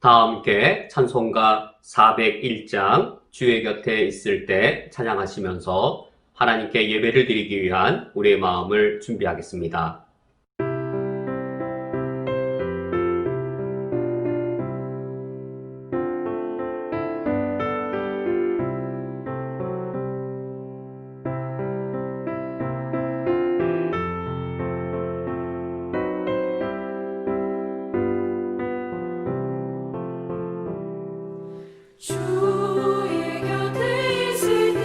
다 함께 찬송가 401장 주의 곁에 있을 때 찬양하시면서 하나님께 예배를 드리기 위한 우리의 마음을 준비하겠습니다. 주의 곁에 있을 때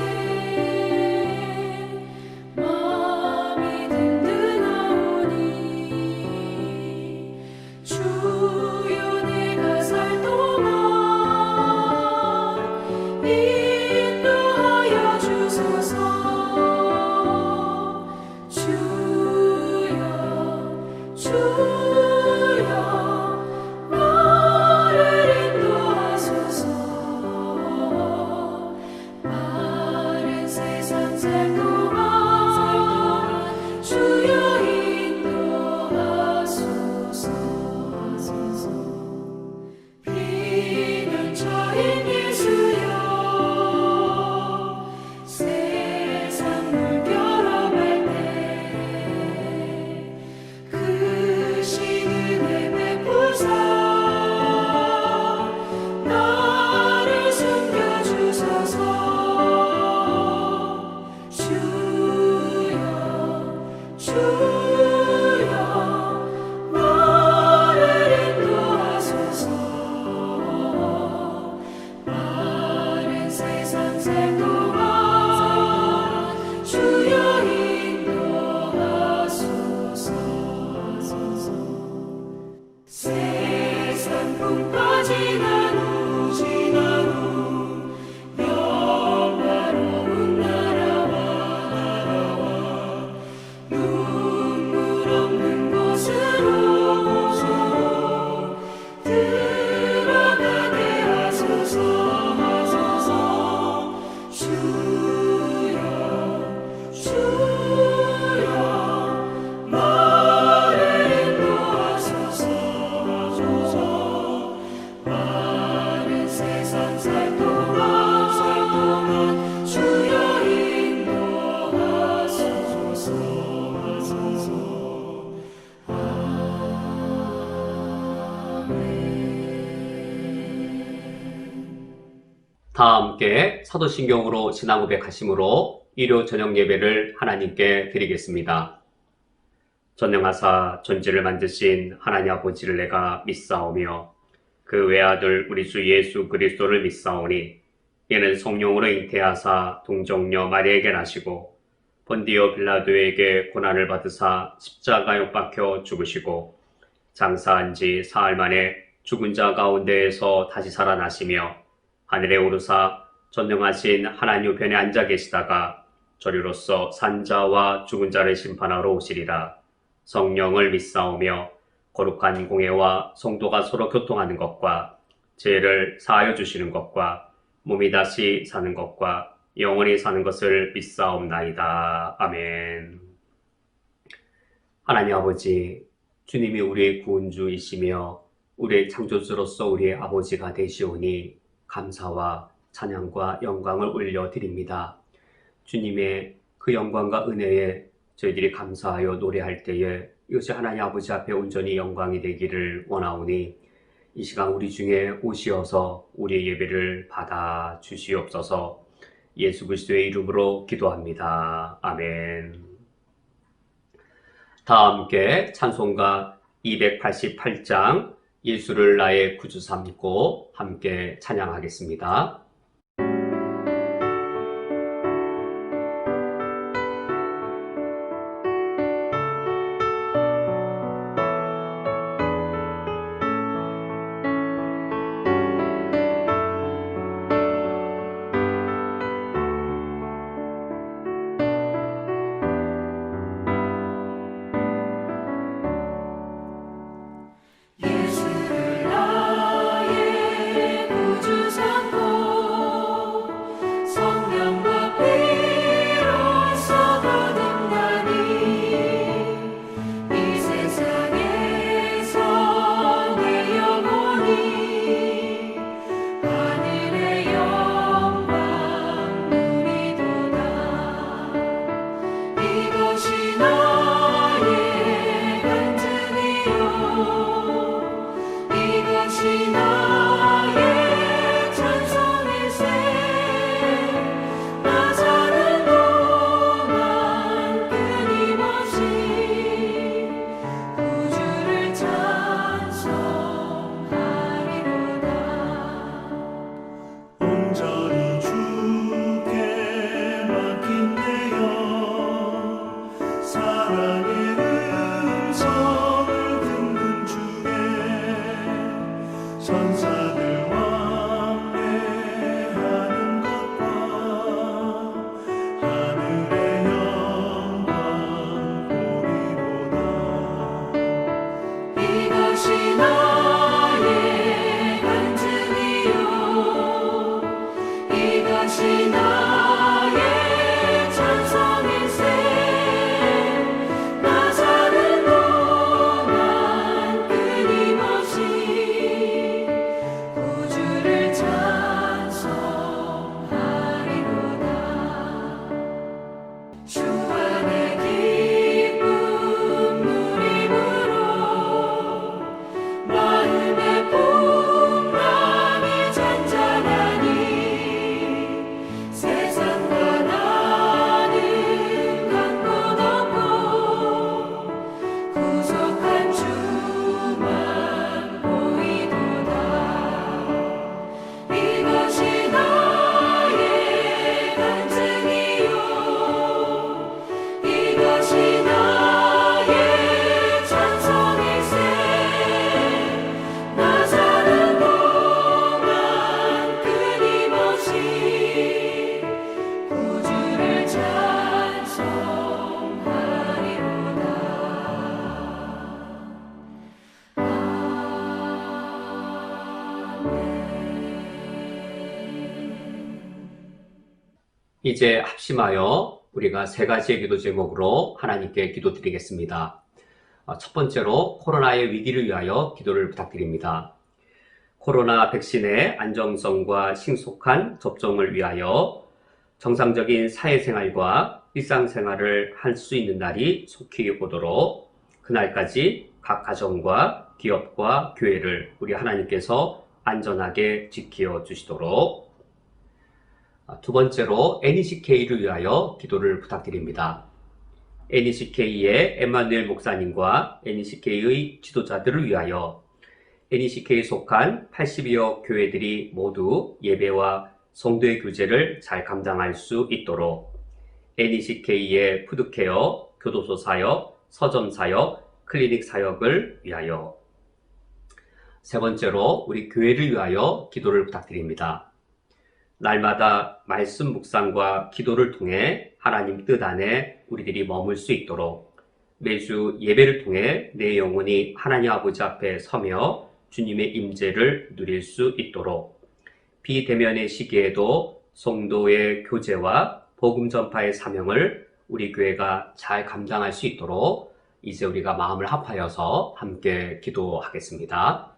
마음이 든든하오니 주여 내가 살 동안 인도하여 주소서. 주여 나를 인도하소서. 마른 세상 살 동안 주여 인도하소서. 비난처인 예수여 세상 물결어갈 때 그 신은혜 베푸사 나를 숨겨주소서. 주여 나를 인도하소서. 마른 세상 살 동안 주여 인도하소서. 세상 풍파 지난 후 영화로운 나라와 눈물 없는 곳으로 들어가게 하소서. 주여 나를 인도하소서. 마른 세상 살 동안 주여 인도하소서. 다 함께 사도신경으로 신앙 고백하심으로 일요 저녁 예배를 하나님께 드리겠습니다. 전능하사 전지를 만드신 하나님 아버지를 내가 믿사오며 그 외아들 우리 주 예수 그리스도를 믿사오니 이는 성령으로 잉태하사 동정녀 마리아에게 나시고 본디오 빌라도에게 고난을 받으사 십자가에 못 박혀 죽으시고 장사한 지 사흘 만에 죽은 자 가운데에서 다시 살아나시며 하늘에 오르사 전능하신 하나님 우편에 앉아 계시다가 저리로서 산자와 죽은 자를 심판하러 오시리라. 성령을 믿사오며 거룩한 공예와 성도가 서로 교통하는 것과 죄를 사하여 주시는 것과 몸이 다시 사는 것과 영원히 사는 것을 믿사옵나이다. 아멘. 하나님 아버지, 주님이 우리의 구원주이시며 우리의 창조주로서 우리의 아버지가 되시오니 감사와 찬양과 영광을 올려드립니다. 주님의 그 영광과 은혜에 저희들이 감사하여 노래할 때에 이것이 하나님 아버지 앞에 온전히 영광이 되기를 원하오니 이 시간 우리 중에 오시어서 우리의 예배를 받아 주시옵소서. 예수 그리스도의 이름으로 기도합니다. 아멘. 다 함께 찬송가 288장 예수를 나의 구주 삼고 함께 찬양하겠습니다. 예수를 나의 구주 삼고 이제 합심하여 우리가 세 가지의 기도 제목으로 하나님께 기도드리겠습니다. 첫 번째로 코로나의 위기를 위하여 기도를 부탁드립니다. 코로나 백신의 안정성과 신속한 접종을 위하여 정상적인 사회생활과 일상생활을 할 수 있는 날이 속히 오도록 그날까지 각 가정과 기업과 교회를 우리 하나님께서 안전하게 지켜 주시도록. 두 번째로 NECK를 위하여 기도를 부탁드립니다. NECK의 엠마누엘 목사님과 NECK의 지도자들을 위하여 NECK에 속한 80여 교회들이 모두 예배와 성도의 교제를 잘 감당할 수 있도록 NECK의 푸드케어, 교도소 사역, 서점 사역, 클리닉 사역을 위하여. 세 번째로 우리 교회를 위하여 기도를 부탁드립니다. 날마다 말씀 묵상과 기도를 통해 하나님 뜻 안에 우리들이 머물 수 있도록 매주 예배를 통해 내 영혼이 하나님 아버지 앞에 서며 주님의 임재를 누릴 수 있도록 비대면의 시기에도 성도의 교제와 복음 전파의 사명을 우리 교회가 잘 감당할 수 있도록 이제 우리가 마음을 합하여서 함께 기도하겠습니다.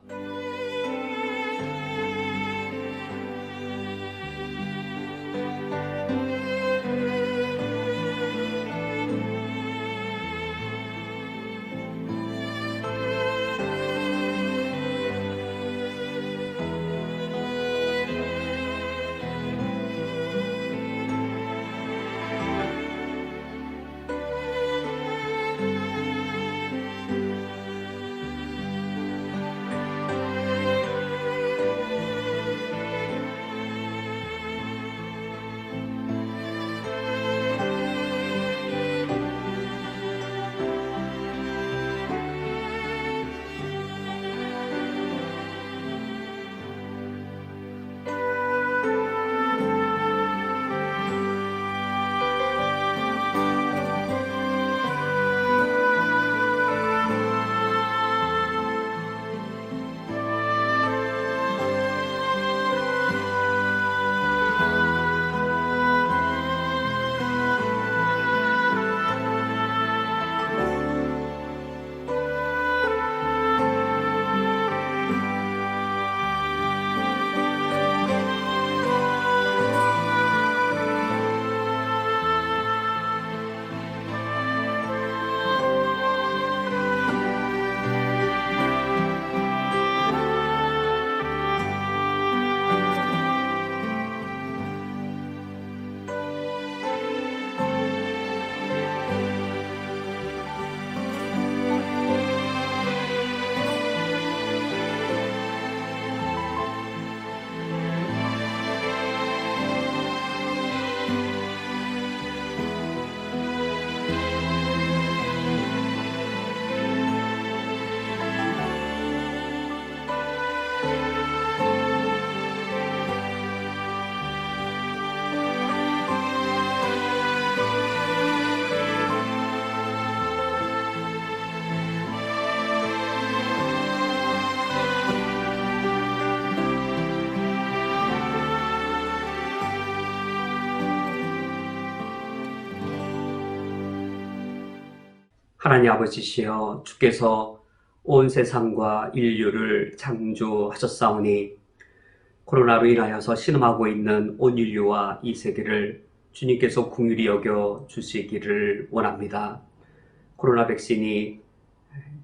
하나님 아버지시여, 주께서 온 세상과 인류를 창조하셨사오니 코로나로 인하여서 신음하고 있는 온 인류와 이 세계를 주님께서 긍휼히 여겨 주시기를 원합니다. 코로나 백신이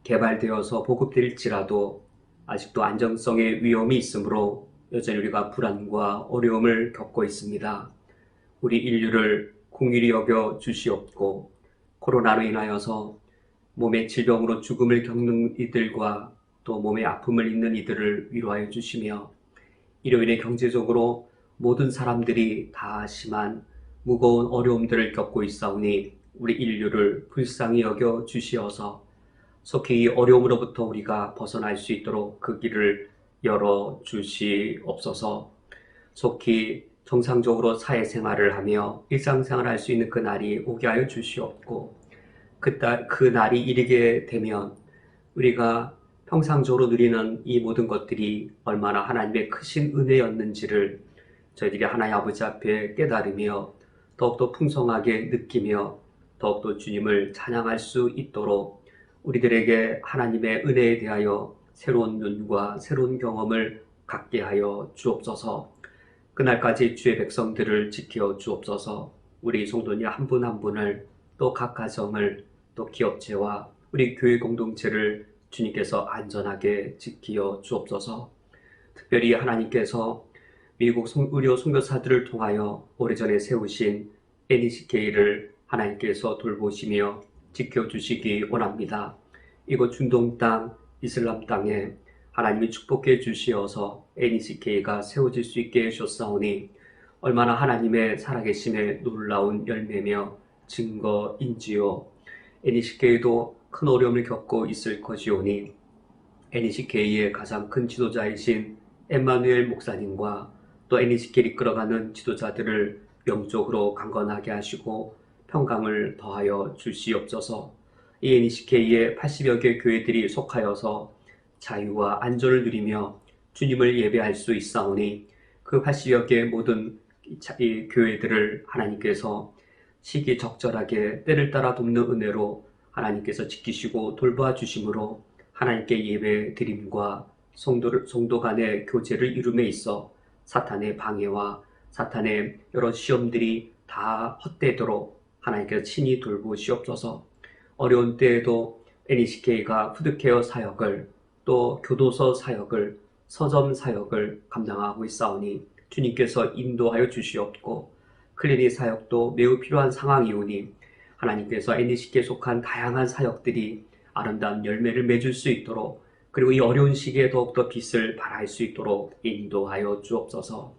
개발되어서 보급될지라도 아직도 안정성의 위험이 있으므로 여전히 우리가 불안과 어려움을 겪고 있습니다. 우리 인류를 긍휼히 여겨 주시옵고 코로나로 인하여서 몸의 질병으로 죽음을 겪는 이들과 또 몸의 아픔을 입는 이들을 위로하여 주시며 이로 인해 경제적으로 모든 사람들이 다 심한 무거운 어려움들을 겪고 있사오니 우리 인류를 불쌍히 여겨 주시어서 속히 이 어려움으로부터 우리가 벗어날 수 있도록 그 길을 열어 주시옵소서. 속히 정상적으로 사회생활을 하며 일상생활을 할 수 있는 그 날이 오게 하여 주시옵고 그 날이 이르게 되면 우리가 평상적으로 누리는 이 모든 것들이 얼마나 하나님의 크신 은혜였는지를 저희들이 하나님 아버지 앞에 깨달으며 더욱더 풍성하게 느끼며 더욱더 주님을 찬양할 수 있도록 우리들에게 하나님의 은혜에 대하여 새로운 눈과 새로운 경험을 갖게 하여 주옵소서. 그날까지 주의 백성들을 지켜 주옵소서. 우리 성도님 한 분 한 분을 또 각 가정을 또 기업체와 우리 교회 공동체를 주님께서 안전하게 지키어 주옵소서. 특별히 하나님께서 미국 의료 선교사들을 통하여 오래전에 세우신 NECK를 하나님께서 돌보시며 지켜주시기 원합니다. 이곳 중동 땅, 이슬람 땅에 하나님이 축복해 주시어서 NECK가 세워질 수 있게 해주셨사오니 얼마나 하나님의 살아계심의 놀라운 열매며 증거인지요. NECK도 큰 어려움을 겪고 있을 것이오니 NECK의 가장 큰 지도자이신 엠마누엘 목사님과 또 NECK를 이끌어가는 지도자들을 영적으로 강건하게 하시고 평강을 더하여 주시옵소서. 이 NECK의 80여 개 교회들이 속하여서 자유와 안전을 누리며 주님을 예배할 수 있사오니 그 80여 개의 모든 이 교회들을 하나님께서 시기적절하게 때를 따라 돕는 은혜로 하나님께서 지키시고 돌봐 주심으로 하나님께 예배 드림과 성도 간의 교제를 이룸에 있어 사탄의 방해와 사탄의 여러 시험들이 다 헛되도록 하나님께서 친히 돌보시옵소서. 어려운 때에도 NECK가 푸드케어 사역을 또 교도소 사역을 서점 사역을 감당하고 있사오니 주님께서 인도하여 주시옵고 클리닉 사역도 매우 필요한 상황이오니 하나님께서 NECK에 속한 다양한 사역들이 아름다운 열매를 맺을 수 있도록 그리고 이 어려운 시기에 더욱더 빛을 발할 수 있도록 인도하여 주옵소서.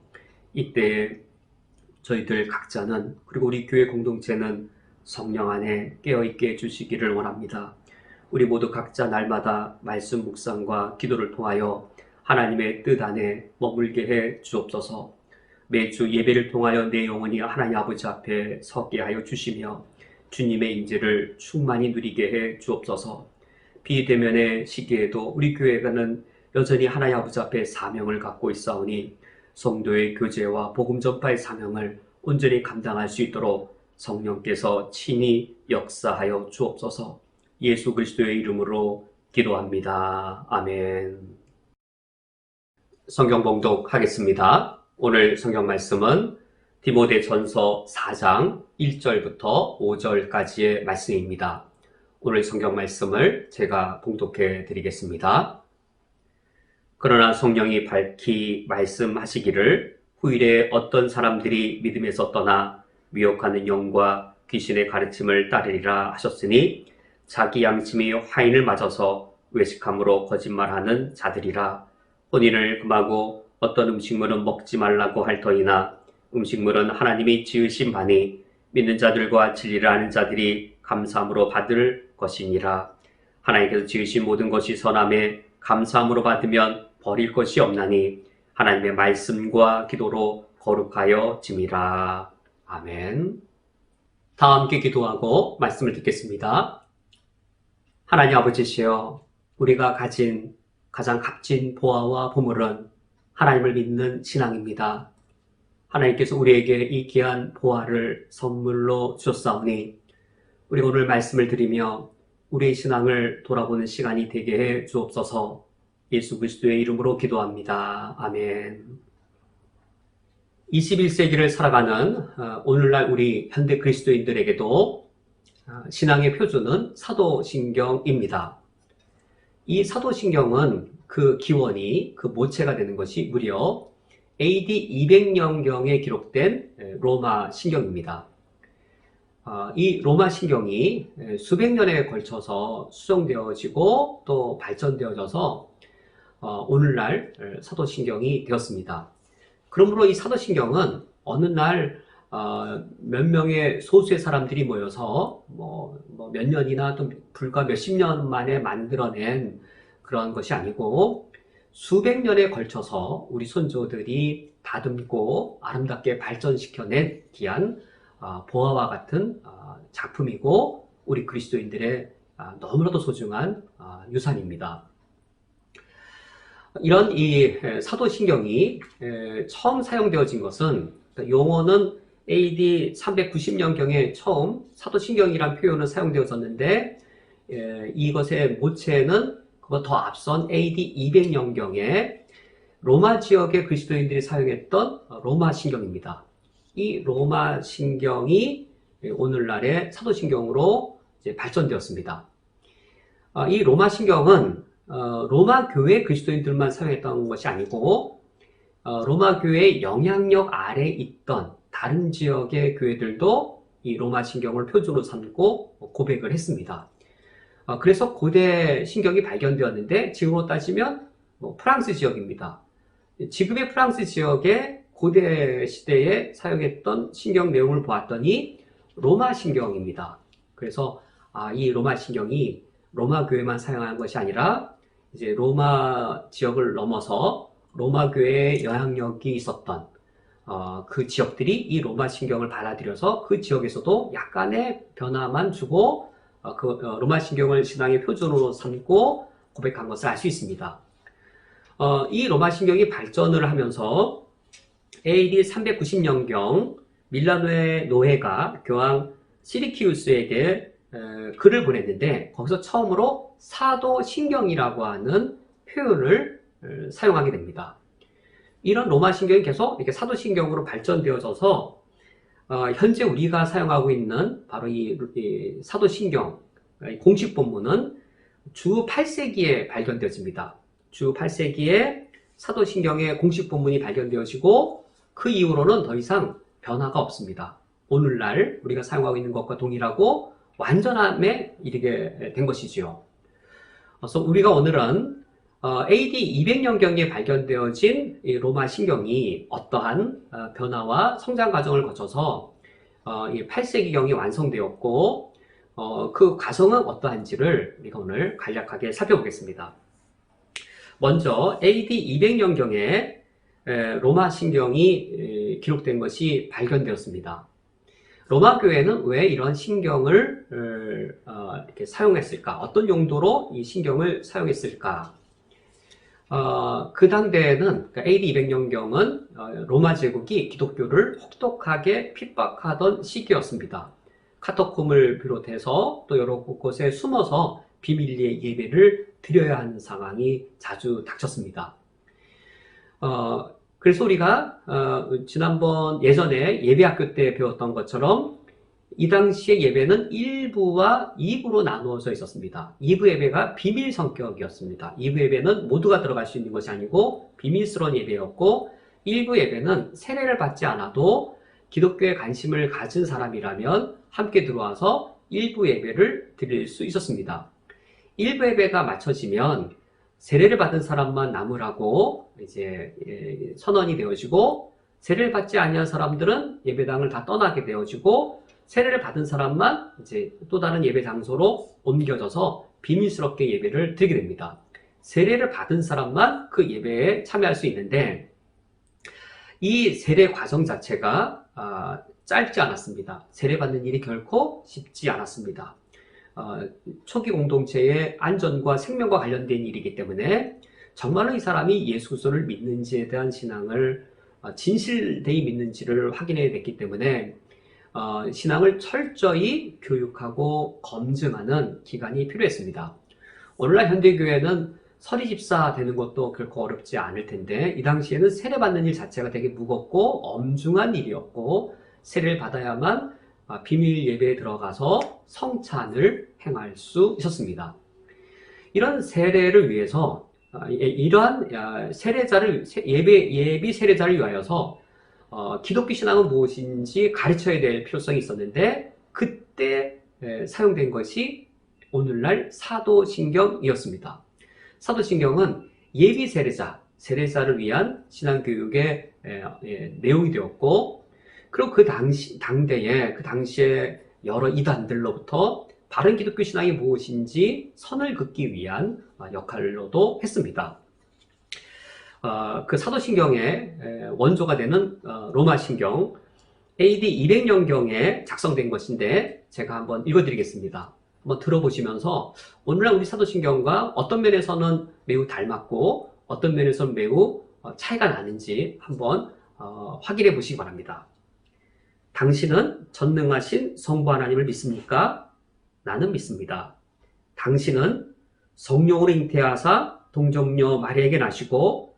이때에 저희들 각자는 그리고 우리 교회 공동체는 성령 안에 깨어있게 해주시기를 원합니다. 우리 모두 각자 날마다 말씀 묵상과 기도를 통하여 하나님의 뜻 안에 머물게 해 주옵소서. 매주 예배를 통하여 내 영혼이 하나님 아버지 앞에 서게 하여 주시며 주님의 인재를 충만히 누리게 해 주옵소서. 비대면의 시기에도 우리 교회가는 여전히 하나님 아버지 앞에 사명을 갖고 있사오니 성도의 교제와 복음 전파의 사명을 온전히 감당할 수 있도록 성령께서 친히 역사하여 주옵소서. 예수 그리스도의 이름으로 기도합니다. 아멘. 성경 봉독하겠습니다. 오늘 성경 말씀은 디모데전서 4장 1절부터 5절까지의 말씀입니다. 오늘 성경 말씀을 제가 봉독해 드리겠습니다. 그러나 성령이 밝히 말씀하시기를 후일에 어떤 사람들이 믿음에서 떠나 미혹하는 영과 귀신의 가르침을 따르리라 하셨으니 자기 양심이 화인을 맞아서 외식함으로 거짓말하는 자들이라. 혼인을 금하고 어떤 음식물은 먹지 말라고 할 터이나 음식물은 하나님이 지으신 바니 믿는 자들과 진리를 아는 자들이 감사함으로 받을 것이니라. 하나님께서 지으신 모든 것이 선함에 감사함으로 받으면 버릴 것이 없나니 하나님의 말씀과 기도로 거룩하여 짐이라. 아멘. 다 함께 기도하고 말씀을 듣겠습니다. 하나님 아버지시여, 우리가 가진 가장 값진 보화와 보물은 하나님을 믿는 신앙입니다. 하나님께서 우리에게 이 귀한 보화를 선물로 주셨사오니 우리 오늘 말씀을 드리며 우리의 신앙을 돌아보는 시간이 되게 해 주옵소서. 예수 그리스도의 이름으로 기도합니다. 아멘. 21세기를 살아가는 오늘날 우리 현대 그리스도인들에게도 신앙의 표준은 사도신경입니다. 이 사도신경은 그 기원이, 그 모체가 되는 것이 무려 AD 200년경에 기록된 로마 신경입니다. 이 로마 신경이 수백 년에 걸쳐서 수정되어지고 또 발전되어져서 오늘날 사도신경이 되었습니다. 그러므로 이 사도신경은 어느 날 몇 명의 소수의 사람들이 모여서 몇 년이나 또 불과 몇십 년 만에 만들어낸 그런 것이 아니고 수백 년에 걸쳐서 우리 선조들이 다듬고 아름답게 발전시켜낸 귀한 보화와 같은 작품이고 우리 그리스도인들의 너무나도 소중한 유산입니다. 이런 이 사도신경이 처음 사용되어진 것은 용어는 AD 390년경에 처음 사도신경이란 표현은 사용되었었는데 이것의 모체는 그거 더 앞선 AD 200년경에 로마 지역의 그리스도인들이 사용했던 로마 신경입니다. 이 로마 신경이 오늘날의 사도신경으로 이제 발전되었습니다. 이 로마 신경은 로마 교회 그리스도인들만 사용했던 것이 아니고 로마 교회의 영향력 아래 있던 다른 지역의 교회들도 이 로마 신경을 표준으로 삼고 고백을 했습니다. 그래서 고대 신경이 발견되었는데 지금으로 따지면 프랑스 지역입니다. 지금의 프랑스 지역의 고대 시대에 사용했던 신경 내용을 보았더니 로마 신경입니다. 그래서 이 로마 신경이 로마 교회만 사용한 것이 아니라 이제 로마 지역을 넘어서 로마 교회의 영향력이 있었던 그 지역들이 이 로마 신경을 받아들여서 그 지역에서도 약간의 변화만 주고 로마 신경을 신앙의 표준으로 삼고 고백한 것을 알 수 있습니다. 이 로마 신경이 발전을 하면서 AD 390년경 밀라노의 노회가 교황 시리키우스에게 글을 보냈는데 거기서 처음으로 사도신경이라고 하는 표현을 사용하게 됩니다. 이런 로마 신경이 계속 이렇게 사도신경으로 발전되어져서 현재 우리가 사용하고 있는 바로 이 사도신경 공식 본문은 주 8세기에 발견되어집니다. 주 8세기에 사도신경의 공식 본문이 발견되어지고 그 이후로는 더 이상 변화가 없습니다. 오늘날 우리가 사용하고 있는 것과 동일하고 완전함에 이르게 된 것이지요. 그래서 우리가 오늘은 AD 200년경에 발견되어진 이 로마 신경이 어떠한 변화와 성장 과정을 거쳐서 8세기경이 완성되었고 그 과정은 어떠한지를 우리가 오늘 간략하게 살펴보겠습니다. 먼저 AD 200년경에 로마 신경이 기록된 것이 발견되었습니다. 로마 교회는 왜 이런 신경을 이렇게 사용했을까? 어떤 용도로 이 신경을 사용했을까? 그 당대에는 그러니까 AD 200년경은 로마 제국이 기독교를 혹독하게 핍박하던 시기였습니다. 카타콤을 비롯해서 또 여러 곳에 숨어서 비밀리에 예배를 드려야 하는 상황이 자주 닥쳤습니다. 그래서 우리가 지난번 예전에 예배학교 때 배웠던 것처럼 이 당시의 예배는 1부와 2부로 나누어져 있었습니다. 2부 예배가 비밀 성격이었습니다. 2부 예배는 모두가 들어갈 수 있는 것이 아니고 비밀스러운 예배였고 1부 예배는 세례를 받지 않아도 기독교에 관심을 가진 사람이라면 함께 들어와서 1부 예배를 드릴 수 있었습니다. 1부 예배가 마쳐지면 세례를 받은 사람만 남으라고 이제 선언이 되어지고 세례를 받지 아니한 사람들은 예배당을 다 떠나게 되어지고 세례를 받은 사람만 이제 또 다른 예배 장소로 옮겨져서 비밀스럽게 예배를 드리게 됩니다. 세례를 받은 사람만 그 예배에 참여할 수 있는데 이 세례 과정 자체가 짧지 않았습니다. 세례 받는 일이 결코 쉽지 않았습니다. 초기 공동체의 안전과 생명과 관련된 일이기 때문에 정말로 이 사람이 예수 그리스도를 믿는지에 대한 신앙을 진실되이 믿는지를 확인해야 됐기 때문에 신앙을 철저히 교육하고 검증하는 기간이 필요했습니다. 오늘날 현대교회는 서리집사 되는 것도 결코 어렵지 않을 텐데 이 당시에는 세례받는 일 자체가 되게 무겁고 엄중한 일이었고 세례를 받아야만 비밀 예배에 들어가서 성찬을 행할 수 있었습니다. 이런 세례를 위해서 이러한 세례자를 예비 세례자를 위하여서 기독교 신앙은 무엇인지 가르쳐야 될 필요성이 있었는데 그때 사용된 것이 오늘날 사도신경이었습니다. 사도신경은 예비 세례자를 위한 신앙교육의 내용이 되었고 그리고 그 당시에 여러 이단들로부터 바른 기독교 신앙이 무엇인지 선을 긋기 위한 역할로도 했습니다. 그 사도신경의 원조가 되는 로마신경 AD 200년경에 작성된 것인데 제가 한번 읽어드리겠습니다. 한번 들어보시면서 오늘날 우리 사도신경과 어떤 면에서는 매우 닮았고 어떤 면에서는 매우 차이가 나는지 한번 확인해 보시기 바랍니다. 당신은 전능하신 성부 하나님을 믿습니까? 나는 믿습니다. 당신은 성령으로 잉태하사 동정녀 마리아에게 나시고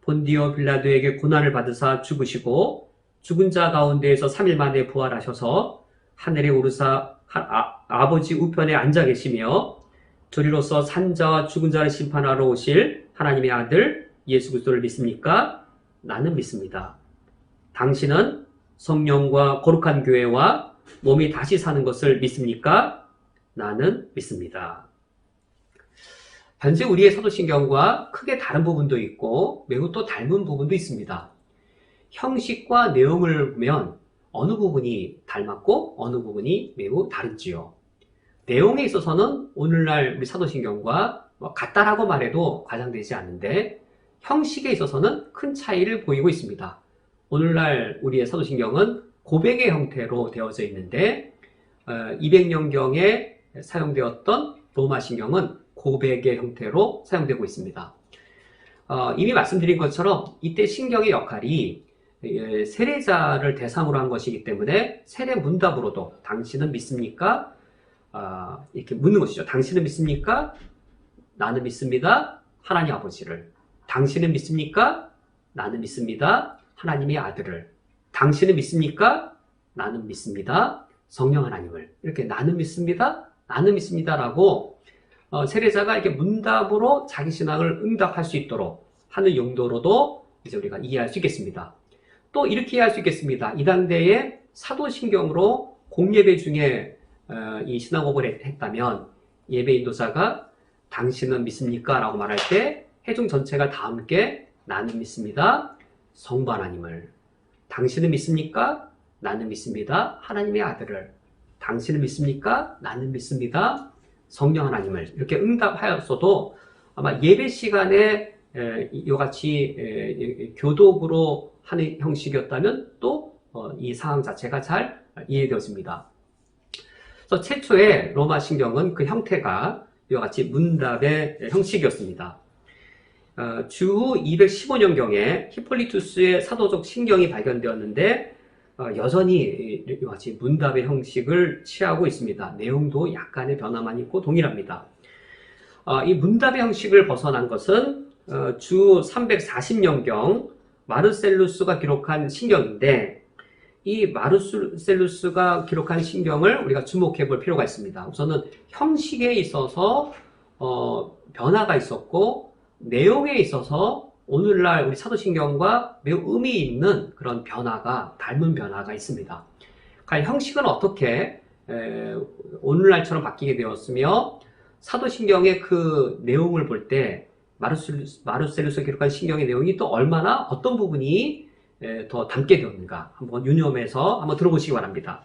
본디오 빌라도에게 고난을 받으사 죽으시고 죽은 자 가운데에서 3일 만에 부활하셔서 하늘에 오르사 아버지 우편에 앉아 계시며 저리로서 산자와 죽은 자를 심판하러 오실 하나님의 아들 예수 그리스도를 믿습니까? 나는 믿습니다. 당신은 성령과 거룩한 교회와 몸이 다시 사는 것을 믿습니까? 나는 믿습니다. 현재 우리의 사도신경과 크게 다른 부분도 있고 매우 또 닮은 부분도 있습니다. 형식과 내용을 보면 어느 부분이 닮았고 어느 부분이 매우 다른지요. 내용에 있어서는 오늘날 우리 사도신경과 같다라고 말해도 과장되지 않는데 형식에 있어서는 큰 차이를 보이고 있습니다. 오늘날 우리의 사도신경은 고백의 형태로 되어져 있는데 200년경에 사용되었던 로마신경은 고백의 형태로 사용되고 있습니다. 이미 말씀드린 것처럼 이때 신경의 역할이 세례자를 대상으로 한 것이기 때문에 세례 문답으로도 당신은 믿습니까? 이렇게 묻는 것이죠. 당신은 믿습니까? 나는 믿습니다. 하나님 아버지를. 당신은 믿습니까? 나는 믿습니다. 하나님의 아들을. 당신은 믿습니까? 나는 믿습니다. 성령 하나님을. 이렇게 나는 믿습니다. 나는 믿습니다라고 세례자가 이렇게 문답으로 자기 신앙을 응답할 수 있도록 하는 용도로도 이제 우리가 이해할 수 있겠습니다. 또 이렇게 이해할 수 있겠습니다. 이 당대에 사도신경으로 공예배 중에 이 신앙고백을 했다면 예배 인도자가 당신은 믿습니까? 라고 말할 때 회중 전체가 다 함께 나는 믿습니다. 성부 하나님을. 당신은 믿습니까? 나는 믿습니다. 하나님의 아들을. 당신은 믿습니까? 나는 믿습니다. 성령 하나님을. 이렇게 응답하였어도 아마 예배 시간에 이같이 교독으로 하는 형식이었다면 또 이 상황 자체가 잘 이해되었습니다. 그래서 최초의 로마 신경은 그 형태가 이와 같이 문답의 형식이었습니다. 주후 215년경에 히폴리투스의 사도적 신경이 발견되었는데 여전히 이와 같이 문답의 형식을 취하고 있습니다. 내용도 약간의 변화만 있고 동일합니다. 이 문답의 형식을 벗어난 것은 주 340년경 마르셀루스가 기록한 신경인데 이 마르셀루스가 기록한 신경을 우리가 주목해 볼 필요가 있습니다. 우선은 형식에 있어서 변화가 있었고 내용에 있어서 오늘날 우리 사도신경과 매우 의미 있는 그런 변화가, 닮은 변화가 있습니다. 과연 형식은 어떻게 오늘날처럼 바뀌게 되었으며 사도신경의 그 내용을 볼 때 마르셀루스가 기록한 신경의 내용이 또 얼마나 어떤 부분이 더 담게 되었는가 한번 유념해서 한번 들어보시기 바랍니다.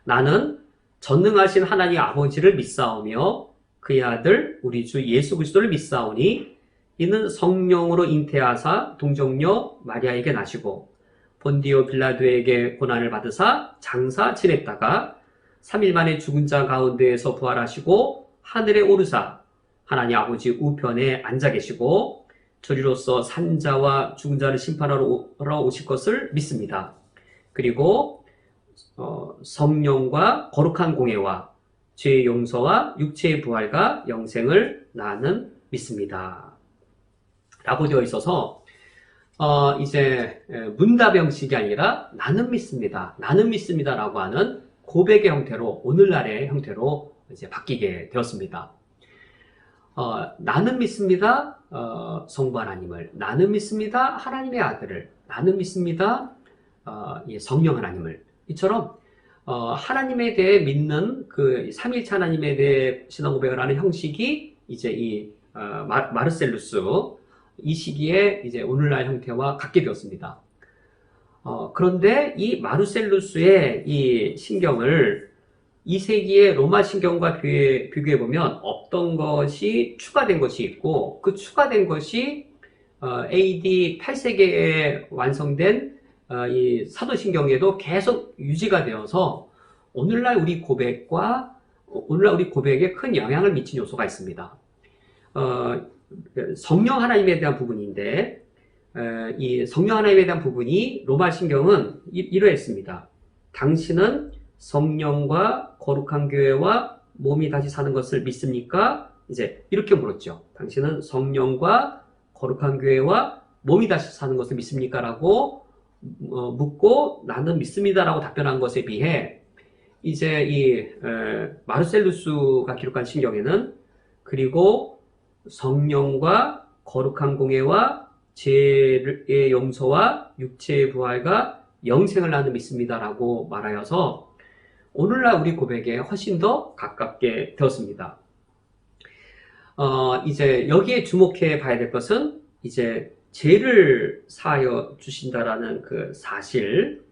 나는 전능하신 하나님 아버지를 믿사오며 그의 아들 우리 주 예수 그리스도를 믿사오니 이는 성령으로 잉태하사 동정녀 마리아에게 나시고 본디오 빌라도에게 고난을 받으사 장사 지냈다가 3일 만에 죽은 자 가운데에서 부활하시고 하늘에 오르사 하나님 아버지 우편에 앉아 계시고 저리로서 산자와 죽은 자를 심판하러 오실 것을 믿습니다. 그리고 성령과 거룩한 공예와 죄의 용서와 육체의 부활과 영생을 나는 믿습니다. 라고 되어 있어서 이제 문답 형식이 아니라 나는 믿습니다. 나는 믿습니다. 라고 하는 고백의 형태로 오늘날의 형태로 이제 바뀌게 되었습니다. 나는 믿습니다. 성부 하나님을. 나는 믿습니다. 하나님의 아들을. 나는 믿습니다. 성령 하나님을. 이처럼 하나님에 대해 믿는 그 삼일체 하나님에 대해 신앙 고백을 하는 형식이 이제 이 마르셀루스 이 시기에 이제 오늘날 형태와 같게 되었습니다. 그런데 이 마르셀루스의 이 신경을 2세기의 로마 신경과 비교해 보면 어떤 것이 추가된 것이 있고 그 추가된 것이 AD 8세기에 완성된 이 사도신경에도 계속 유지가 되어서 오늘날 우리 고백에 큰 영향을 미친 요소가 있습니다. 성령 하나님에 대한 부분인데 이 성령 하나님에 대한 부분이 로마 신경은 이러했습니다. 당신은 성령과 거룩한 교회와 몸이 다시 사는 것을 믿습니까? 이제 이렇게 물었죠. 당신은 성령과 거룩한 교회와 몸이 다시 사는 것을 믿습니까? 라고 묻고 나는 믿습니다라고 답변한 것에 비해 이제 이 마르셀루스가 기록한 신경에는 그리고 성령과 거룩한 공예와 죄의 용서와 육체의 부활과 영생을 나는 믿습니다라고 말하여서 오늘날 우리 고백에 훨씬 더 가깝게 되었습니다. 이제 여기에 주목해 봐야 될 것은 이제 죄를 사하여 주신다라는 그 사실,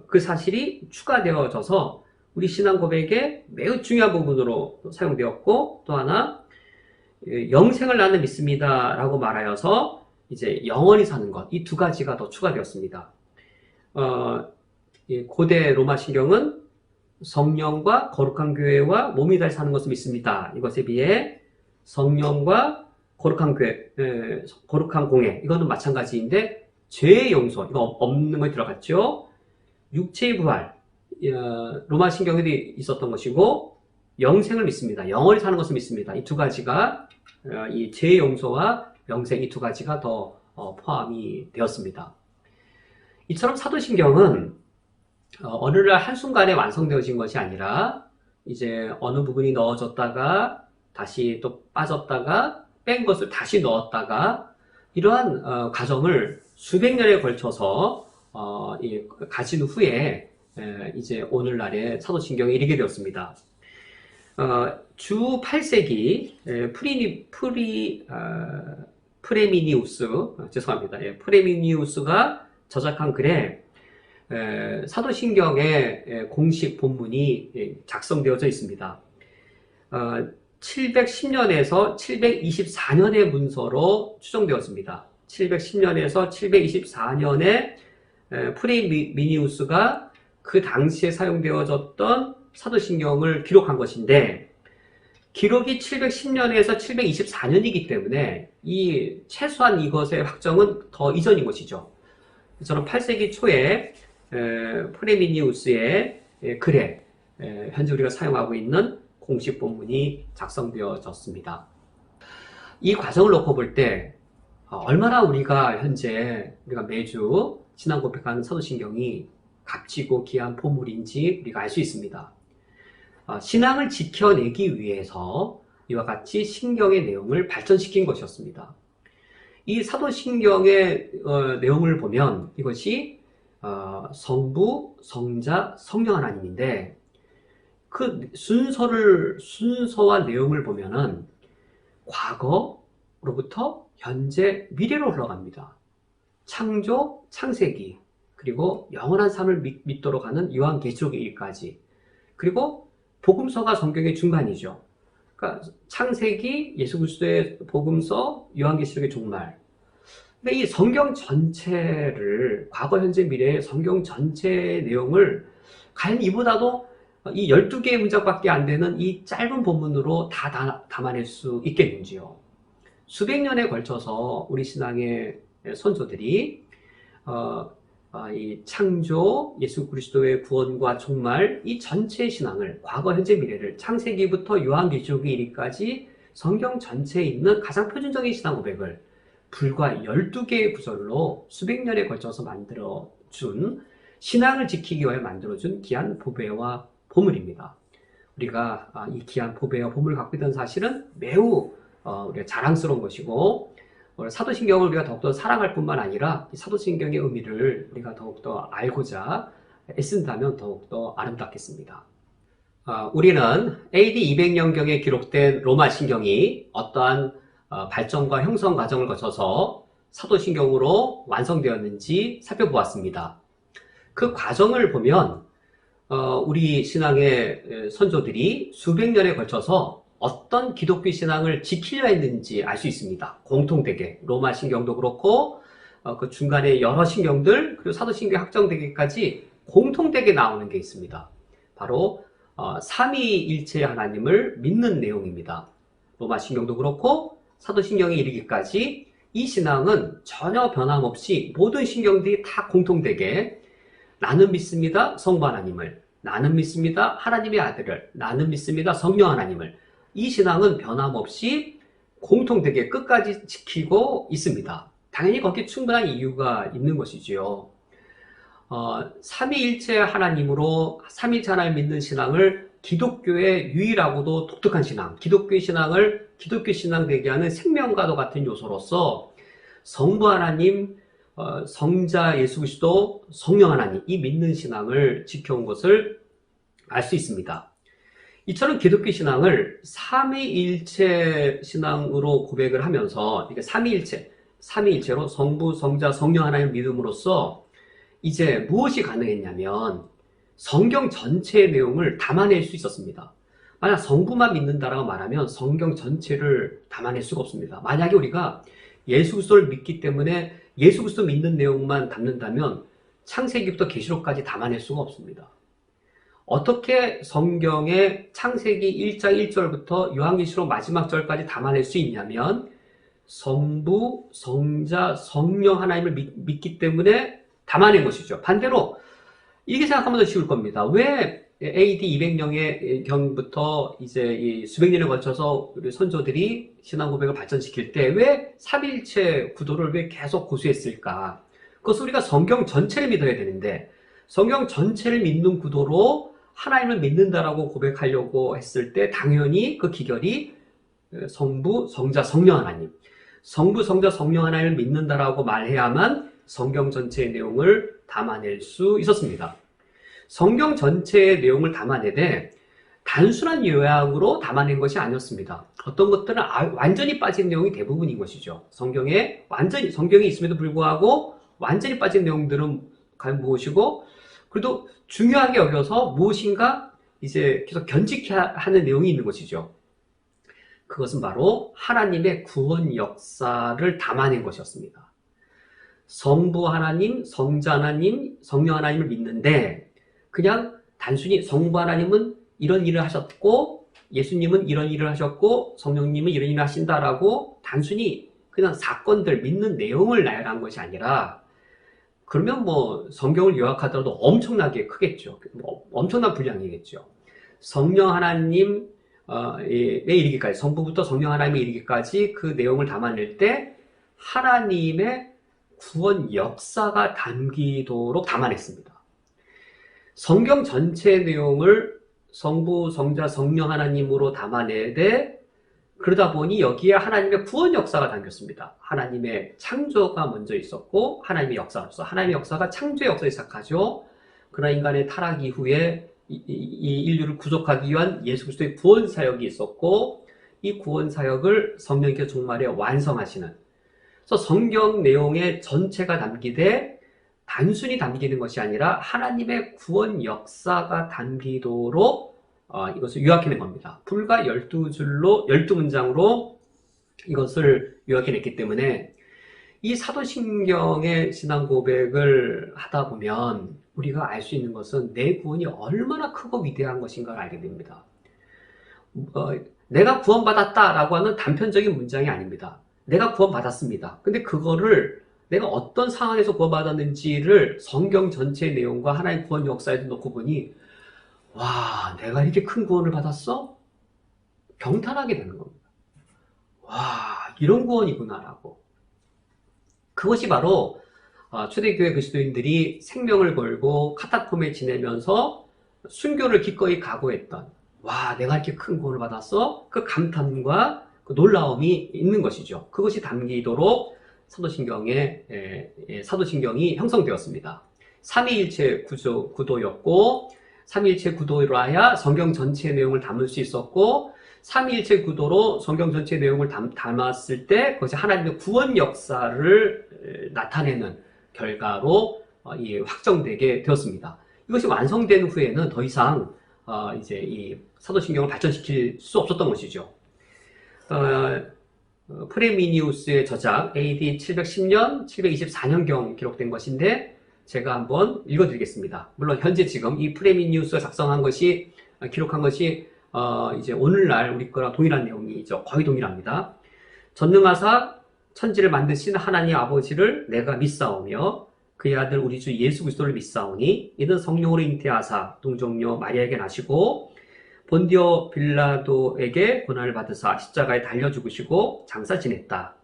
그 사실이 추가되어져서 우리 신앙 고백에 매우 중요한 부분으로 사용되었고, 또 하나 영생을 나는 믿습니다라고 말하여서 이제 영원히 사는 것, 이 두 가지가 더 추가되었습니다. 고대 로마 신경은 성령과 거룩한 교회와 몸이 다시 사는 것을 믿습니다. 이것에 비해 성령과 거룩한 교회, 거룩한 공예, 이거는 마찬가지인데 죄의 용서, 이거 없는 거에 들어갔죠. 육체의 부활, 로마 신경에도 있었던 것이고 영생을 믿습니다. 영원히 사는 것을 믿습니다. 이 두 가지가 이 죄의 용서와 영생, 이 두 가지가 더 포함이 되었습니다. 이처럼 사도신경은 어느 날 한순간에 완성되어진 것이 아니라 이제 어느 부분이 넣어졌다가 다시 또 빠졌다가 뺀 것을 다시 넣었다가 이러한 과정을 수백 년에 걸쳐서 가진 후에 이제 오늘날의 사도신경에 이르게 되었습니다. 주 8세기 프레미니우스가 저작한 글에 사도신경의 공식 본문이 작성되어져 있습니다. 710년에서 724년의 문서로 추정되었습니다. 710년에서 724년에 프레미니우스가 그 당시에 사용되어졌던 사도신경을 기록한 것인데, 기록이 710년에서 724년이기 때문에 이 최소한 이것의 확정은 더 이전인 것이죠. 저는 8세기 초에 프레미니우스의 글에 현재 우리가 사용하고 있는 공식 본문이 작성되어졌습니다. 이 과정을 놓고 볼 때 얼마나 우리가 매주 신앙 고백하는 사도신경이 값지고 귀한 보물인지 우리가 알 수 있습니다. 신앙을 지켜내기 위해서 이와 같이 신경의 내용을 발전시킨 것이었습니다. 이 사도신경의 내용을 보면 이것이 성부, 성자, 성령 하나님인데 그 순서와 내용을 보면은 과거로부터 현재, 미래로 흘러갑니다. 창조, 창세기, 그리고 영원한 삶을 믿도록 하는 요한계시록의 일까지, 그리고 복음서가 성경의 중간이죠. 그러니까 창세기, 예수 그리스도의 복음서, 요한계시록의 종말. 근데 이 성경 전체를, 과거, 현재, 미래의 성경 전체의 내용을 과연 이보다도 이 12개의 문장밖에 안 되는 이 짧은 본문으로 다 담아낼 수 있겠는지요. 수백 년에 걸쳐서 우리 신앙의 선조들이 이 창조, 예수 그리스도의 구원과 종말, 이 전체의 신앙을, 과거, 현재, 미래를 창세기부터 요한계시록에 이르기까지 성경 전체에 있는 가장 표준적인 신앙 고백을 불과 12개의 구절로 수백 년에 걸쳐서 만들어준, 신앙을 지키기 위해 만들어준 귀한 보배와 보물입니다. 우리가 이 귀한 보배와 보물을 갖고 있다는 사실은 매우 우리가 자랑스러운 것이고, 사도신경을 우리가 더욱더 사랑할 뿐만 아니라 이 사도신경의 의미를 우리가 더욱더 알고자 애쓴다면 더욱더 아름답겠습니다. 우리는 AD 200년경에 기록된 로마 신경이 어떠한 발전과 형성 과정을 거쳐서 사도신경으로 완성되었는지 살펴보았습니다. 그 과정을 보면 우리 신앙의 선조들이 수백 년에 걸쳐서 어떤 기독교 신앙을 지키려 했는지 알 수 있습니다. 공통되게 로마 신경도 그렇고 그 중간에 여러 신경들, 그리고 사도신경이 확정되기까지 공통되게 나오는 게 있습니다. 바로 삼위일체 하나님을 믿는 내용입니다. 로마 신경도 그렇고 사도신경에 이르기까지 이 신앙은 전혀 변함없이 모든 신경들이 다 공통되게 나는 믿습니다. 성부 하나님을. 나는 믿습니다. 하나님의 아들을. 나는 믿습니다. 성령 하나님을. 이 신앙은 변함없이 공통되게 끝까지 지키고 있습니다. 당연히 거기에 충분한 이유가 있는 것이지요. 삼위일체 하나님으로 삼위일체 하나님 믿는 신앙을 기독교의 유일하고도 독특한 신앙, 기독교의 신앙을 기독교 신앙 되게 하는 생명과도 같은 요소로서 성부 하나님, 성자 예수 그리스도, 성령 하나님 이 믿는 신앙을 지켜온 것을 알 수 있습니다. 이처럼 기독교 신앙을 삼위일체 신앙으로 고백을 하면서 이게 삼위일체로 성부, 성자, 성령 하나님을 믿음으로써 이제 무엇이 가능했냐면 성경 전체의 내용을 담아낼 수 있었습니다. 만약 성부만 믿는다라고 말하면 성경 전체를 담아낼 수가 없습니다. 만약에 우리가 예수 그리스도를 믿기 때문에 예수 그리스도 믿는 내용만 담는다면 창세기부터 계시록까지 담아낼 수가 없습니다. 어떻게 성경의 창세기 1장 1절부터 요한계시록 마지막 절까지 담아낼 수 있냐면 성부, 성자, 성령 하나님을 믿기 때문에 담아낸 것이죠. 반대로 이렇게 생각하면 더 쉬울 겁니다. 왜 AD 200년경부터 이제 이 수백 년에 걸쳐서 우리 선조들이 신앙 고백을 발전시킬 때 왜 삼위일체 구도를 왜 계속 고수했을까? 그것은 우리가 성경 전체를 믿어야 되는데 성경 전체를 믿는 구도로 하나님을 믿는다라고 고백하려고 했을 때 당연히 그 기결이 성부, 성자, 성령 하나님, 성부, 성자, 성령 하나님을 믿는다라고 말해야만 성경 전체의 내용을 담아낼 수 있었습니다. 성경 전체의 내용을 담아내되 단순한 요약으로 담아낸 것이 아니었습니다. 어떤 것들은 완전히 빠진 내용이 대부분인 것이죠. 성경에 있음에도 불구하고 완전히 빠진 내용들은 과연 무엇이고, 그래도 중요하게 여겨서 무엇인가 이제 계속 견직해 하는 내용이 있는 것이죠. 그것은 바로 하나님의 구원 역사를 담아낸 것이었습니다. 성부 하나님, 성자 하나님, 성령 하나님을 믿는데 그냥 단순히 성부 하나님은 이런 일을 하셨고 예수님은 이런 일을 하셨고 성령님은 이런 일을 하신다라고 단순히 그냥 사건들 믿는 내용을 나열한 것이 아니라, 그러면 뭐 성경을 요약하더라도 엄청나게 크겠죠. 엄청난 분량이겠죠. 성령 하나님에 이르기까지, 성부부터 성령 하나님에 이르기까지 그 내용을 담아낼 때 하나님의 구원 역사가 담기도록 담아냈습니다. 성경 전체의 내용을 성부, 성자, 성령 하나님으로 담아내되 그러다 보니 여기에 하나님의 구원 역사가 담겼습니다. 하나님의 창조가 먼저 있었고 하나님의 역사로서 하나님의 역사가 창조의 역사에 시작하죠. 그러나 인간의 타락 이후에 이 인류를 구속하기 위한 예수 그리스도의 구원 사역이 있었고 이 구원 사역을 성령께서 종말에 완성하시는, 그래서 성경 내용의 전체가 담기되 단순히 담기는 것이 아니라 하나님의 구원 역사가 담기도록 이것을 요약해낸 겁니다. 불과 12줄로 12문장으로 이것을 요약해냈기 때문에 이 사도신경의 신앙 고백을 하다 보면 우리가 알 수 있는 것은 내 구원이 얼마나 크고 위대한 것인가를 알게 됩니다. 내가 구원받았다라고 하는 단편적인 문장이 아닙니다. 내가 구원받았습니다. 근데 그거를 내가 어떤 상황에서 구원받았는지를 성경 전체의 내용과 하나의 구원 역사에도 놓고 보니, 와, 내가 이렇게 큰 구원을 받았어? 경탄하게 되는 겁니다. 와, 이런 구원이구나라고. 그것이 바로 초대교회 그리스도인들이 생명을 걸고 카타콤에 지내면서 순교를 기꺼이 각오했던, 와, 내가 이렇게 큰 구원을 받았어? 그 감탄과 그 놀라움이 있는 것이죠. 그것이 담기도록 사도신경이 형성되었습니다. 삼위일체 구도였고, 삼위일체 구도로 하여 성경 전체의 내용을 담을 수 있었고, 삼위일체 구도로 성경 전체의 내용을 담았을 때 그것이 하나님의 구원 역사를 나타내는 결과로 확정되게 되었습니다. 이것이 완성된 후에는 더 이상 이제 이 사도신경을 발전시킬 수 없었던 것이죠. 프레미니우스의 저작 AD 710년, 724년경 기록된 것인데 제가 한번 읽어드리겠습니다. 물론 현재 지금 이 프레미니우스가 기록한 것이 이제 오늘날 우리 거랑 동일한 내용이죠. 거의 동일합니다. 전능하사 천지를 만드신 하나님 아버지를 내가 믿사오며 그의 아들 우리 주 예수 그리스도를 믿사오니 이는 성령으로 잉태하사 동정녀 마리아에게 나시고 본디오 빌라도에게 고난을 받으사 십자가에 달려 죽으시고 장사 지냈다.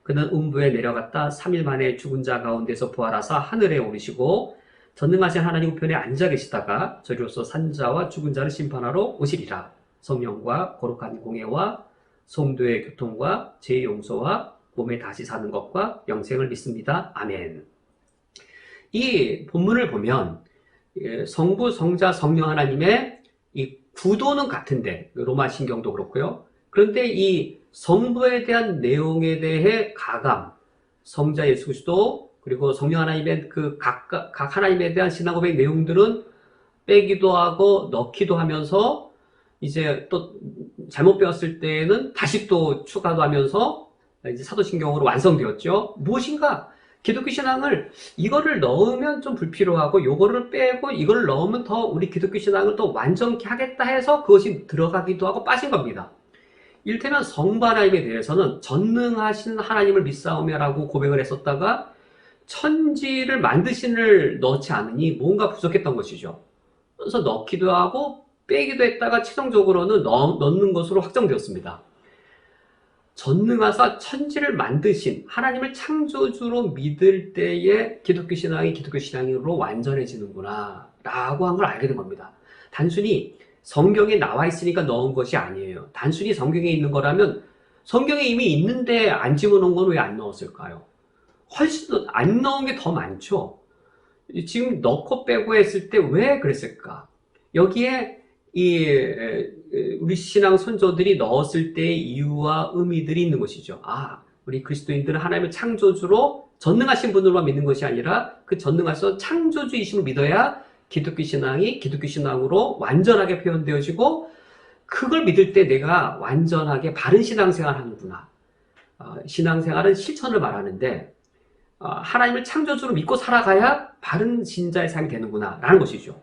그는 음부에 내려갔다 3일 만에 죽은 자 가운데서 부활하사 하늘에 오르시고 전능하신 하나님 우편에 앉아 계시다가 저리로서 산자와 죽은 자를 심판하러 오시리라. 성령과 거룩한 공예와 성도의 교통과 죄의 용서와 몸에 다시 사는 것과 영생을 믿습니다. 아멘. 이 본문을 보면 성부, 성자, 성령 하나님의 이 구도는 같은데 로마 신경도 그렇고요. 그런데 이 성부에 대한 내용에 대해 가감, 성자 예수 그리스도 그리고 성령 하나님의 그 각 하나님에 대한 신앙 고백 내용들은 빼기도 하고 넣기도 하면서 이제 또 잘못 배웠을 때에는 다시 또 추가도 하면서 이제 사도신경으로 완성되었죠. 무엇인가 기독교 신앙을 이거를 넣으면 좀 불필요하고 요거를 빼고 이걸 넣으면 더 우리 기독교 신앙을 또 완전케 하겠다 해서 그것이 들어가기도 하고 빠진 겁니다. 이를테면 성부 하나님에 대해서는 전능하신 하나님을 믿사오며라고 고백을 했었다가 천지를 만드신을 넣지 않으니 뭔가 부족했던 것이죠. 그래서 넣기도 하고 빼기도 했다가 최종적으로는 넣는 것으로 확정되었습니다. 전능하사 천지를 만드신 하나님을 창조주로 믿을 때에 기독교 신앙이 기독교 신앙으로 완전해지는구나 라고 한 걸 알게 된 겁니다. 단순히 성경에 나와 있으니까 넣은 것이 아니에요. 단순히 성경에 있는 거라면 성경에 이미 있는데 안 집어넣은 건 왜 안 넣었을까요? 훨씬 더 안 넣은 게 더 많죠. 지금 넣고 빼고 했을 때 왜 그랬을까? 여기에 우리 신앙 선조들이 넣었을 때의 이유와 의미들이 있는 것이죠. 우리 그리스도인들은 하나님의 창조주로 전능하신 분으로만 믿는 것이 아니라 그 전능하셔서 창조주이심을 믿어야 기독교 신앙이 기독교 신앙으로 완전하게 표현되어지고 그걸 믿을 때 내가 완전하게 바른 신앙생활 하는구나. 신앙생활은 실천을 말하는데 하나님을 창조주로 믿고 살아가야 바른 신자의 삶이 되는구나 라는 것이죠.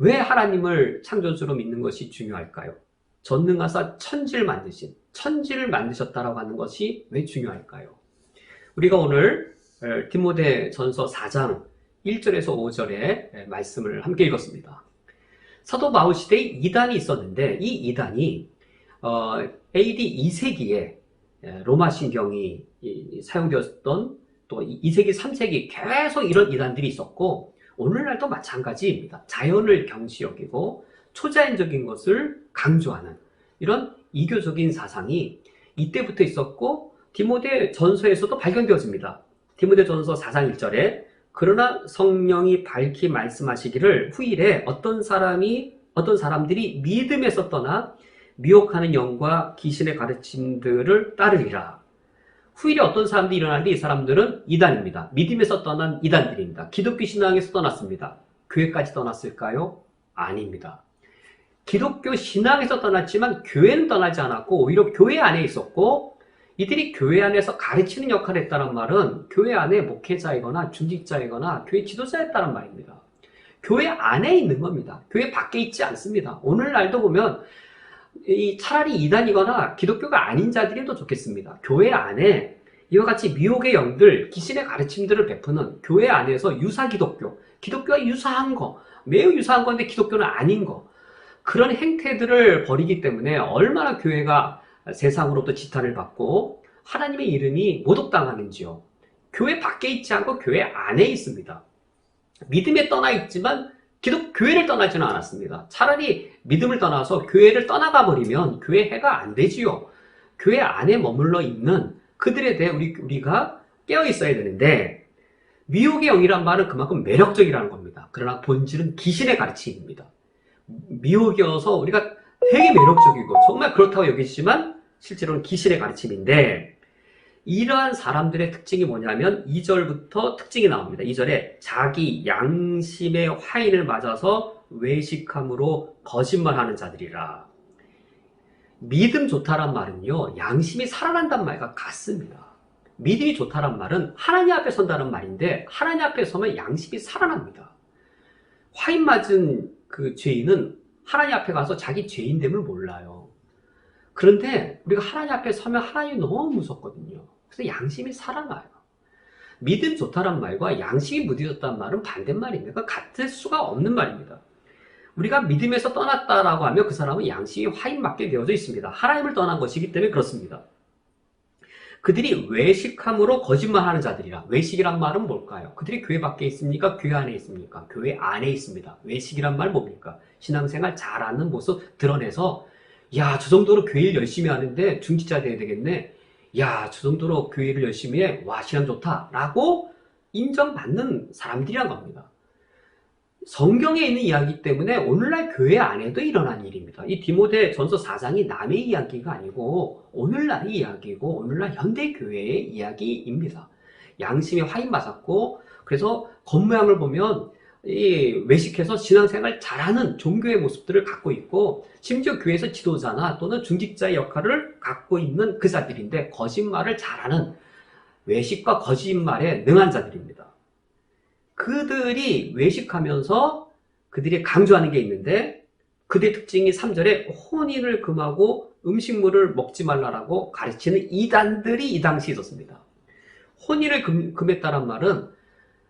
왜 하나님을 창조주로 믿는 것이 중요할까요? 전능하사 천지를 만드셨다라고 하는 것이 왜 중요할까요? 우리가 오늘 디모데 전서 4장 1절에서 5절의 말씀을 함께 읽었습니다. 사도 바울 시대에 이단이 있었는데 이 이단이 AD 2세기에 로마 신경이 사용되었던 또 2세기, 3세기 계속 이런 이단들이 있었고 오늘날도 마찬가지입니다. 자연을 경시 여기고 초자연적인 것을 강조하는 이런 이교적인 사상이 이때부터 있었고 디모데 전서에서도 발견되어집니다. 디모데 전서 4장 1절에 그러나 성령이 밝히 말씀하시기를 후일에 어떤 사람들이 믿음에서 떠나 미혹하는 영과 귀신의 가르침들을 따르리라. 후일에 어떤 사람들이 일어나는데 이 사람들은 이단입니다. 믿음에서 떠난 이단들입니다. 기독교 신앙에서 떠났습니다. 교회까지 떠났을까요? 아닙니다. 기독교 신앙에서 떠났지만 교회는 떠나지 않았고 오히려 교회 안에 있었고 이들이 교회 안에서 가르치는 역할을 했다는 말은 교회 안에 목회자이거나 중직자이거나 교회 지도자였다는 말입니다. 교회 안에 있는 겁니다. 교회 밖에 있지 않습니다. 오늘날도 보면 차라리 이단이거나 기독교가 아닌 자들이 더 좋겠습니다. 교회 안에 이와 같이 미혹의 영들, 귀신의 가르침들을 베푸는 교회 안에서 유사 기독교와 유사한 거, 매우 유사한 건데 기독교는 아닌 거, 그런 행태들을 벌이기 때문에 얼마나 교회가 세상으로부터 지탄을 받고 하나님의 이름이 모독당하는지요. 교회 밖에 있지 않고 교회 안에 있습니다. 믿음에 떠나 있지만 교회를 떠나지는 않았습니다. 차라리 믿음을 떠나서 교회를 떠나가 버리면 교회 해가 안 되지요. 교회 안에 머물러 있는 그들에 대해 우리가 깨어 있어야 되는데 미혹의 영이란 말은 그만큼 매력적이라는 겁니다. 그러나 본질은 귀신의 가르침입니다. 미혹이어서 우리가 되게 매력적이고 정말 그렇다고 여기지만 실제로는 귀신의 가르침인데 이러한 사람들의 특징이 뭐냐면 2절부터 특징이 나옵니다. 2절에 자기 양심의 화인을 맞아서 외식함으로 거짓말하는 자들이라. 믿음 좋다란 말은요, 양심이 살아난다는 말과 같습니다. 믿음이 좋다란 말은 하나님 앞에 선다는 말인데 하나님 앞에 서면 양심이 살아납니다. 화인 맞은 그 죄인은 하나님 앞에 가서 자기 죄인됨을 몰라요. 그런데 우리가 하나님 앞에 서면 하나님이 너무 무섭거든요. 그래서 양심이 살아나요. 믿음 좋다란 말과 양심이 무뎌졌다는 말은 반대말입니다. 같을 수가 없는 말입니다. 우리가 믿음에서 떠났다라고 하면 그 사람은 양심이 화인맞게 되어져 있습니다. 하나님을 떠난 것이기 때문에 그렇습니다. 그들이 외식함으로 거짓말하는 자들이라. 외식이란 말은 뭘까요? 그들이 교회 밖에 있습니까? 교회 안에 있습니까? 교회 안에 있습니다. 외식이란 말 뭡니까? 신앙생활 잘하는 모습 드러내서 야, 저 정도로 교회를 열심히 하는데 중지자 돼야 되겠네. 야, 저 정도로 교회를 열심히 해. 와, 신앙 좋다. 라고 인정받는 사람들이란 겁니다. 성경에 있는 이야기 때문에 오늘날 교회 안에도 일어난 일입니다. 이 디모데 전서 4장이 남의 이야기가 아니고 오늘날의 이야기고 오늘날 현대 교회의 이야기입니다. 양심이 화인 맞았고 그래서 겉모양을 보면 이 외식해서 신앙생활 잘하는 종교의 모습들을 갖고 있고 심지어 교회에서 지도자나 또는 중직자의 역할을 갖고 있는 그 자들인데 거짓말을 잘하는 외식과 거짓말에 능한 자들입니다. 그들이 외식하면서 그들이 강조하는 게 있는데 그들의 특징이 3절에 혼인을 금하고 음식물을 먹지 말라라고 가르치는 이단들이 이 당시에 있었습니다. 혼인을 금했다는 말은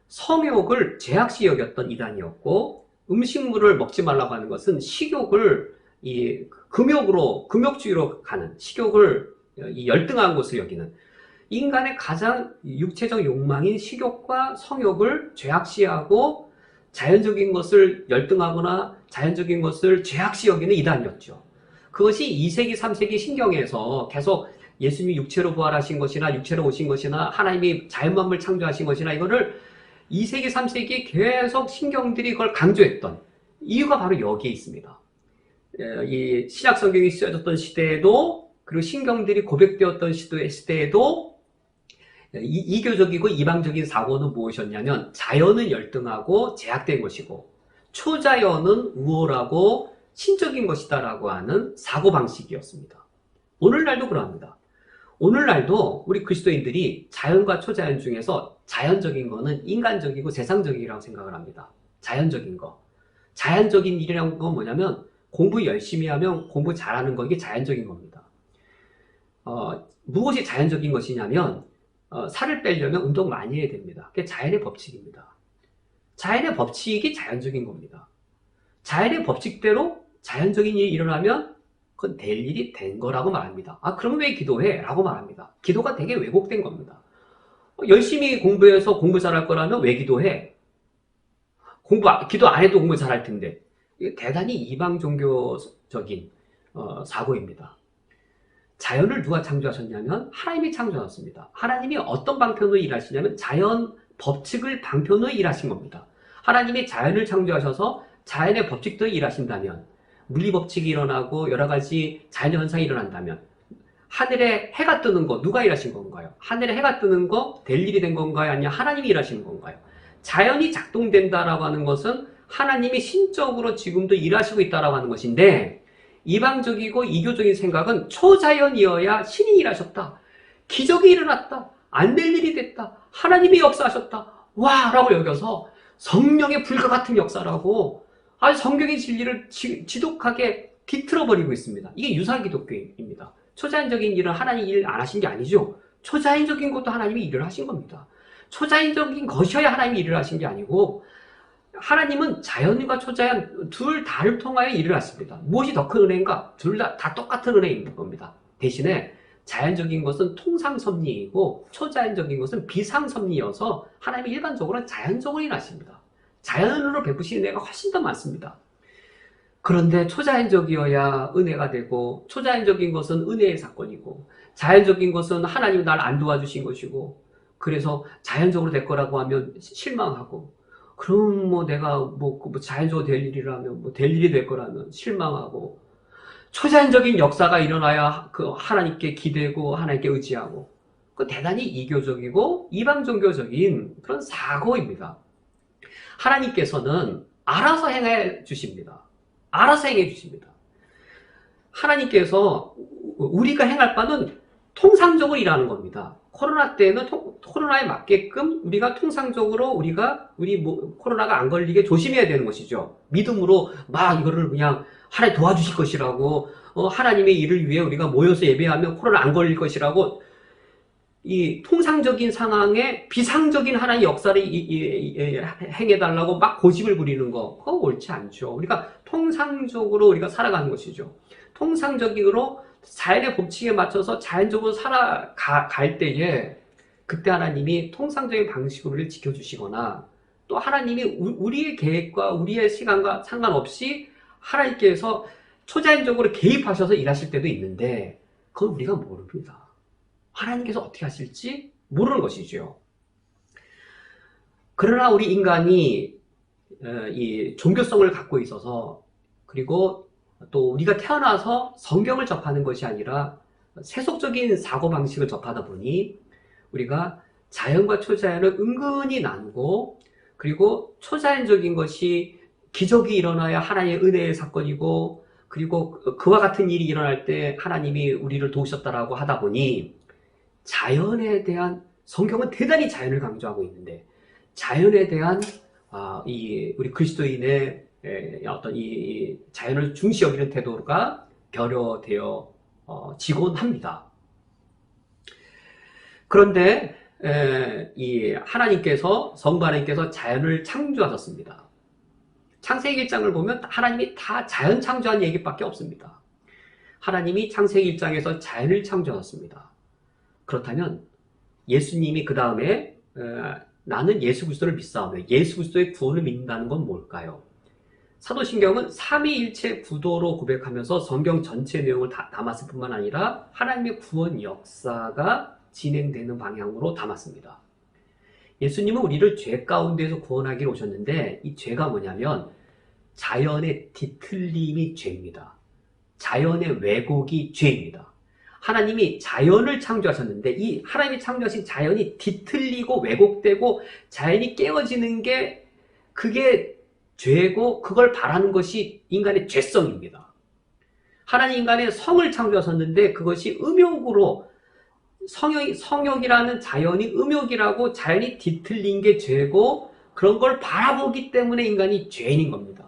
성욕을 죄악시 여겼던 이단이었고 음식물을 먹지 말라고 하는 것은 식욕을 이 금욕주의로 가는 식욕을 열등한 것으로 여기는 인간의 가장 육체적 욕망인 식욕과 성욕을 죄악시하고 자연적인 것을 열등하거나 자연적인 것을 죄악시 여기는 이단이었죠. 그것이 2세기, 3세기 신경에서 계속 예수님이 육체로 부활하신 것이나 육체로 오신 것이나 하나님이 자연만물 창조하신 것이나 이거를 2세기, 3세기 계속 신경들이 그걸 강조했던 이유가 바로 여기에 있습니다. 이 신약 성경이 쓰여졌던 시대에도 그리고 신경들이 고백되었던 시대에도 이교적이고 이방적인 사고는 무엇이었냐면 자연은 열등하고 제약된 것이고 초자연은 우월하고 신적인 것이다라고 하는 사고방식이었습니다. 오늘날도 그러합니다. 오늘날도 우리 그리스도인들이 자연과 초자연 중에서 자연적인 거는 인간적이고 세상적이라고 생각을 합니다. 자연적인 거. 자연적인 일이라는 건 뭐냐면 공부 열심히 하면 공부 잘하는 거 이게 자연적인 겁니다. 무엇이 자연적인 것이냐면 살을 빼려면 운동 많이 해야 됩니다. 그게 자연의 법칙입니다. 자연의 법칙이 자연적인 겁니다. 자연의 법칙대로 자연적인 일이 일어나면 그건 될 일이 된 거라고 말합니다. 아, 그럼 왜 기도해? 라고 말합니다. 기도가 되게 왜곡된 겁니다. 열심히 공부해서 공부 잘할 거라면 왜 기도해? 기도 안 해도 공부 잘할 텐데. 이게 대단히 이방 종교적인 사고입니다. 자연을 누가 창조하셨냐면 하나님이 창조하셨습니다. 하나님이 어떤 방편으로 일하시냐면 자연 법칙을 방편으로 일하신 겁니다. 하나님이 자연을 창조하셔서 자연의 법칙대로 일하신다면 물리법칙이 일어나고 여러 가지 자연현상이 일어난다면 하늘에 해가 뜨는 거 누가 일하신 건가요? 하늘에 해가 뜨는 거 될 일이 된 건가요? 아니면 하나님이 일하시는 건가요? 자연이 작동된다라고 하는 것은 하나님이 신적으로 지금도 일하시고 있다라고 하는 것인데 이방적이고 이교적인 생각은 초자연이어야 신이 일하셨다. 기적이 일어났다. 안 될 일이 됐다. 하나님이 역사하셨다. 와! 라고 여겨서 성령의 불과 같은 역사라고 아주 성경의 진리를 지독하게 비틀어버리고 있습니다. 이게 유사기독교입니다. 초자연적인 일은 하나님이 일 안 하신 게 아니죠. 초자연적인 것도 하나님이 일을 하신 겁니다. 초자연적인 것이어야 하나님이 일을 하신 게 아니고 하나님은 자연과 초자연 둘 다를 통하여 일을 하십니다. 무엇이 더 큰 은혜인가? 둘 다 똑같은 은혜인 겁니다. 대신에 자연적인 것은 통상섭리이고 초자연적인 것은 비상섭리여서 하나님이 일반적으로 자연적으로 일하십니다. 자연으로 베푸시는 은혜가 훨씬 더 많습니다. 그런데 초자연적이어야 은혜가 되고 초자연적인 것은 은혜의 사건이고 자연적인 것은 하나님이 날 안 도와주신 것이고 그래서 자연적으로 될 거라고 하면 실망하고 그럼 뭐 내가 뭐 자연적으로 될 일이라면 뭐 될 일이 될 거라면 실망하고 초자연적인 역사가 일어나야 그 하나님께 기대고 하나님께 의지하고 그 대단히 이교적이고 이방 종교적인 그런 사고입니다. 하나님께서는 알아서 행해 주십니다. 알아서 행해 주십니다. 하나님께서 우리가 행할 바는 통상적으로 일하는 겁니다. 코로나 때는 코로나에 맞게끔 우리가 통상적으로 우리 코로나가 안 걸리게 조심해야 되는 것이죠. 믿음으로 막 이거를 그냥 하나님 도와주실 것이라고 하나님의 일을 위해 우리가 모여서 예배하면 코로나 안 걸릴 것이라고 이 통상적인 상황에 비상적인 하나의 역사를 행해달라고 막 고집을 부리는 거, 그거 옳지 않죠. 우리가 통상적으로 우리가 살아가는 것이죠. 통상적으로 자연의 법칙에 맞춰서 자연적으로 살아갈 때에 그때 하나님이 통상적인 방식으로 우리를 지켜주시거나 또 하나님이 우리의 계획과 우리의 시간과 상관없이 하나님께서 초자연적으로 개입하셔서 일하실 때도 있는데 그건 우리가 모릅니다. 하나님께서 어떻게 하실지 모르는 것이죠. 그러나 우리 인간이 이 종교성을 갖고 있어서 그리고 또 우리가 태어나서 성경을 접하는 것이 아니라 세속적인 사고방식을 접하다 보니 우리가 자연과 초자연을 은근히 나누고 그리고 초자연적인 것이 기적이 일어나야 하나님의 은혜의 사건이고 그리고 그와 같은 일이 일어날 때 하나님이 우리를 도우셨다라고 하다 보니 자연에 대한 성경은 대단히 자연을 강조하고 있는데 자연에 대한 우리 그리스도인의 어떤 이 자연을 중시 여기는 태도가 결여되어 지곤 합니다. 그런데 이 하나님께서 성부 하나님께서 자연을 창조하셨습니다. 창세기 1장을 보면 하나님이 다 자연 창조한 얘기밖에 없습니다. 하나님이 창세기 1장에서 자연을 창조하셨습니다. 그렇다면 예수님이 그 다음에 나는 예수 그리스도를 믿사오며 예수 그리스도의 구원을 믿는다는 건 뭘까요? 사도신경은 삼위일체 구도로 고백하면서 성경 전체 내용을 다 담았을 뿐만 아니라 하나님의 구원 역사가 진행되는 방향으로 담았습니다. 예수님은 우리를 죄 가운데에서 구원하기로 오셨는데 이 죄가 뭐냐면 자연의 뒤틀림이 죄입니다. 자연의 왜곡이 죄입니다. 하나님이 자연을 창조하셨는데 이 하나님이 창조하신 자연이 뒤틀리고 왜곡되고 자연이 깨어지는 게 그게 죄고 그걸 바라는 것이 인간의 죄성입니다. 하나님 인간의 성을 창조하셨는데 그것이 음욕으로 성욕이라는 자연이 음욕이라고 자연이 뒤틀린 게 죄고 그런 걸 바라보기 때문에 인간이 죄인인 겁니다.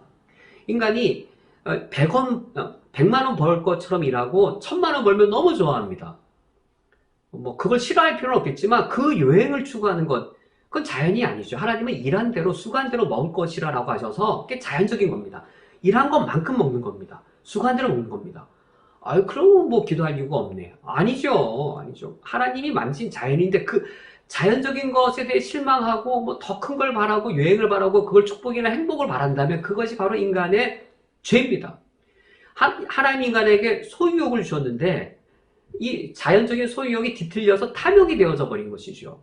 인간이 100만 원 벌 것처럼 일하고 1000만 원 벌면 너무 좋아합니다. 뭐 그걸 싫어할 필요는 없겠지만 그 여행을 추구하는 것 그건 자연이 아니죠. 하나님은 일한 대로 수간대로 먹을 것이라고 하셔서 그게 자연적인 겁니다. 일한 것만큼 먹는 겁니다. 수간대로 먹는 겁니다. 그럼 뭐 기도할 이유가 없네. 아니죠. 하나님이 만드신 자연인데 그 자연적인 것에 대해 실망하고 뭐 더 큰 걸 바라고 여행을 바라고 그걸 축복이나 행복을 바란다면 그것이 바로 인간의 죄입니다. 하나님 인간에게 소유욕을 주셨는데 이 자연적인 소유욕이 뒤틀려서 탐욕이 되어져 버린 것이죠.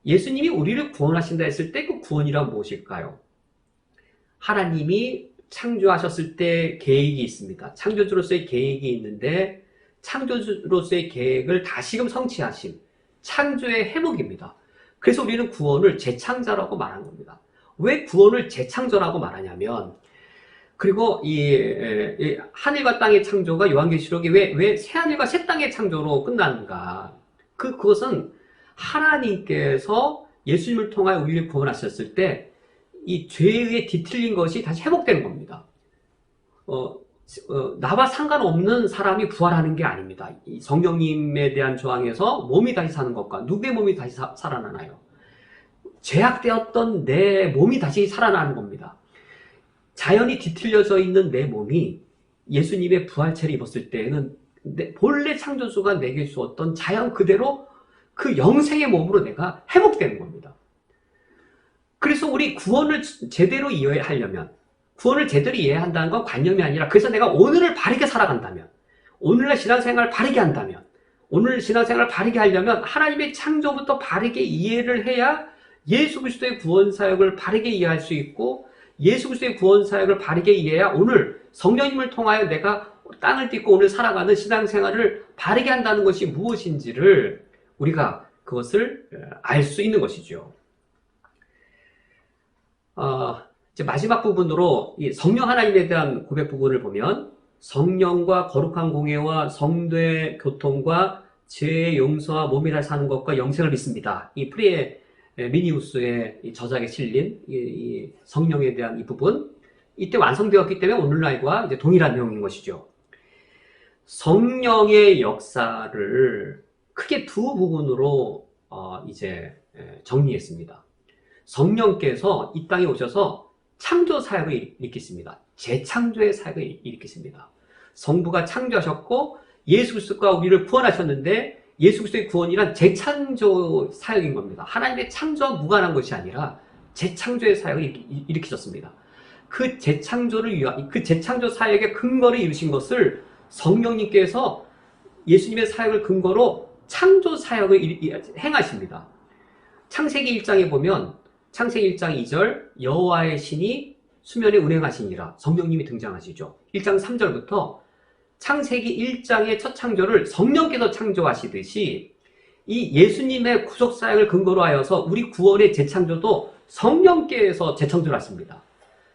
예수님이 우리를 구원하신다 했을 때 그 구원이란 무엇일까요? 하나님이 창조하셨을 때 계획이 있습니다. 창조주로서의 계획이 있는데 창조주로서의 계획을 다시금 성취하심, 창조의 회복입니다. 그래서 우리는 구원을 재창조라고 말하는 겁니다. 왜 구원을 재창조라고 말하냐면 그리고 이 하늘과 땅의 창조가 요한계시록이 왜 새하늘과 새 땅의 창조로 끝나는가? 그것은 하나님께서 예수님을 통하여 우리를 구원하셨을 때 이 죄에 뒤틀린 것이 다시 회복되는 겁니다. 나와 상관없는 사람이 부활하는 게 아닙니다. 이 성령님에 대한 조항에서 몸이 다시 사는 것과 누구의 몸이 다시 살아나나요? 죄악되었던 내 몸이 다시 살아나는 겁니다. 자연이 뒤틀려져 있는 내 몸이 예수님의 부활체를 입었을 때에는 본래 창조주가 내게 주었던 자연 그대로 그 영생의 몸으로 내가 회복되는 겁니다. 그래서 우리 구원을 제대로 이해하려면 구원을 제대로 이해한다는 건 관념이 아니라 그래서 내가 오늘을 바르게 살아간다면 오늘날 신앙생활을 바르게 한다면 오늘 신앙생활을 바르게 하려면 하나님의 창조부터 바르게 이해를 해야 예수 그리스도의 구원 사역을 바르게 이해할 수 있고 예수 그리스도의 구원 사역을 바르게 이해해야 오늘 성령님을 통하여 내가 땅을 딛고 오늘 살아가는 신앙생활을 바르게 한다는 것이 무엇인지를 우리가 그것을 알 수 있는 것이죠. 이제 마지막 부분으로 이 성령 하나님에 대한 고백 부분을 보면 성령과 거룩한 공예와 성도의 교통과 죄의 용서와 몸이 다시 사는 것과 영생을 믿습니다. 이 프리에 미니우스의 이 저작에 실린 이 성령에 대한 이 부분 이때 완성되었기 때문에 오늘날과 이제 동일한 내용인 것이죠. 성령의 역사를 크게 두 부분으로 이제 정리했습니다. 성령께서 이 땅에 오셔서 창조 사역을 일으켰습니다. 재창조의 사역을 일으켰습니다. 성부가 창조하셨고 예수 그리스도가 우리를 구원하셨는데 예수 그리스도의 구원이란 재창조 사역인 겁니다. 하나님의 창조와 무관한 것이 아니라 재창조의 사역을 일으키셨습니다. 그 재창조를 위한 그 재창조 사역의 근거를 이루신 것을 성령님께서 예수님의 사역을 근거로 창조 사역을 행하십니다. 창세기 1장에 보면 창세기 1장 2절 여호와의 신이 수면에 운행하시니라 성령님이 등장하시죠. 1장 3절부터 창세기 1장의 첫 창조를 성령께서 창조하시듯이 이 예수님의 구속 사역을 근거로 하여서 우리 구원의 재창조도 성령께서 재창조를 하십니다.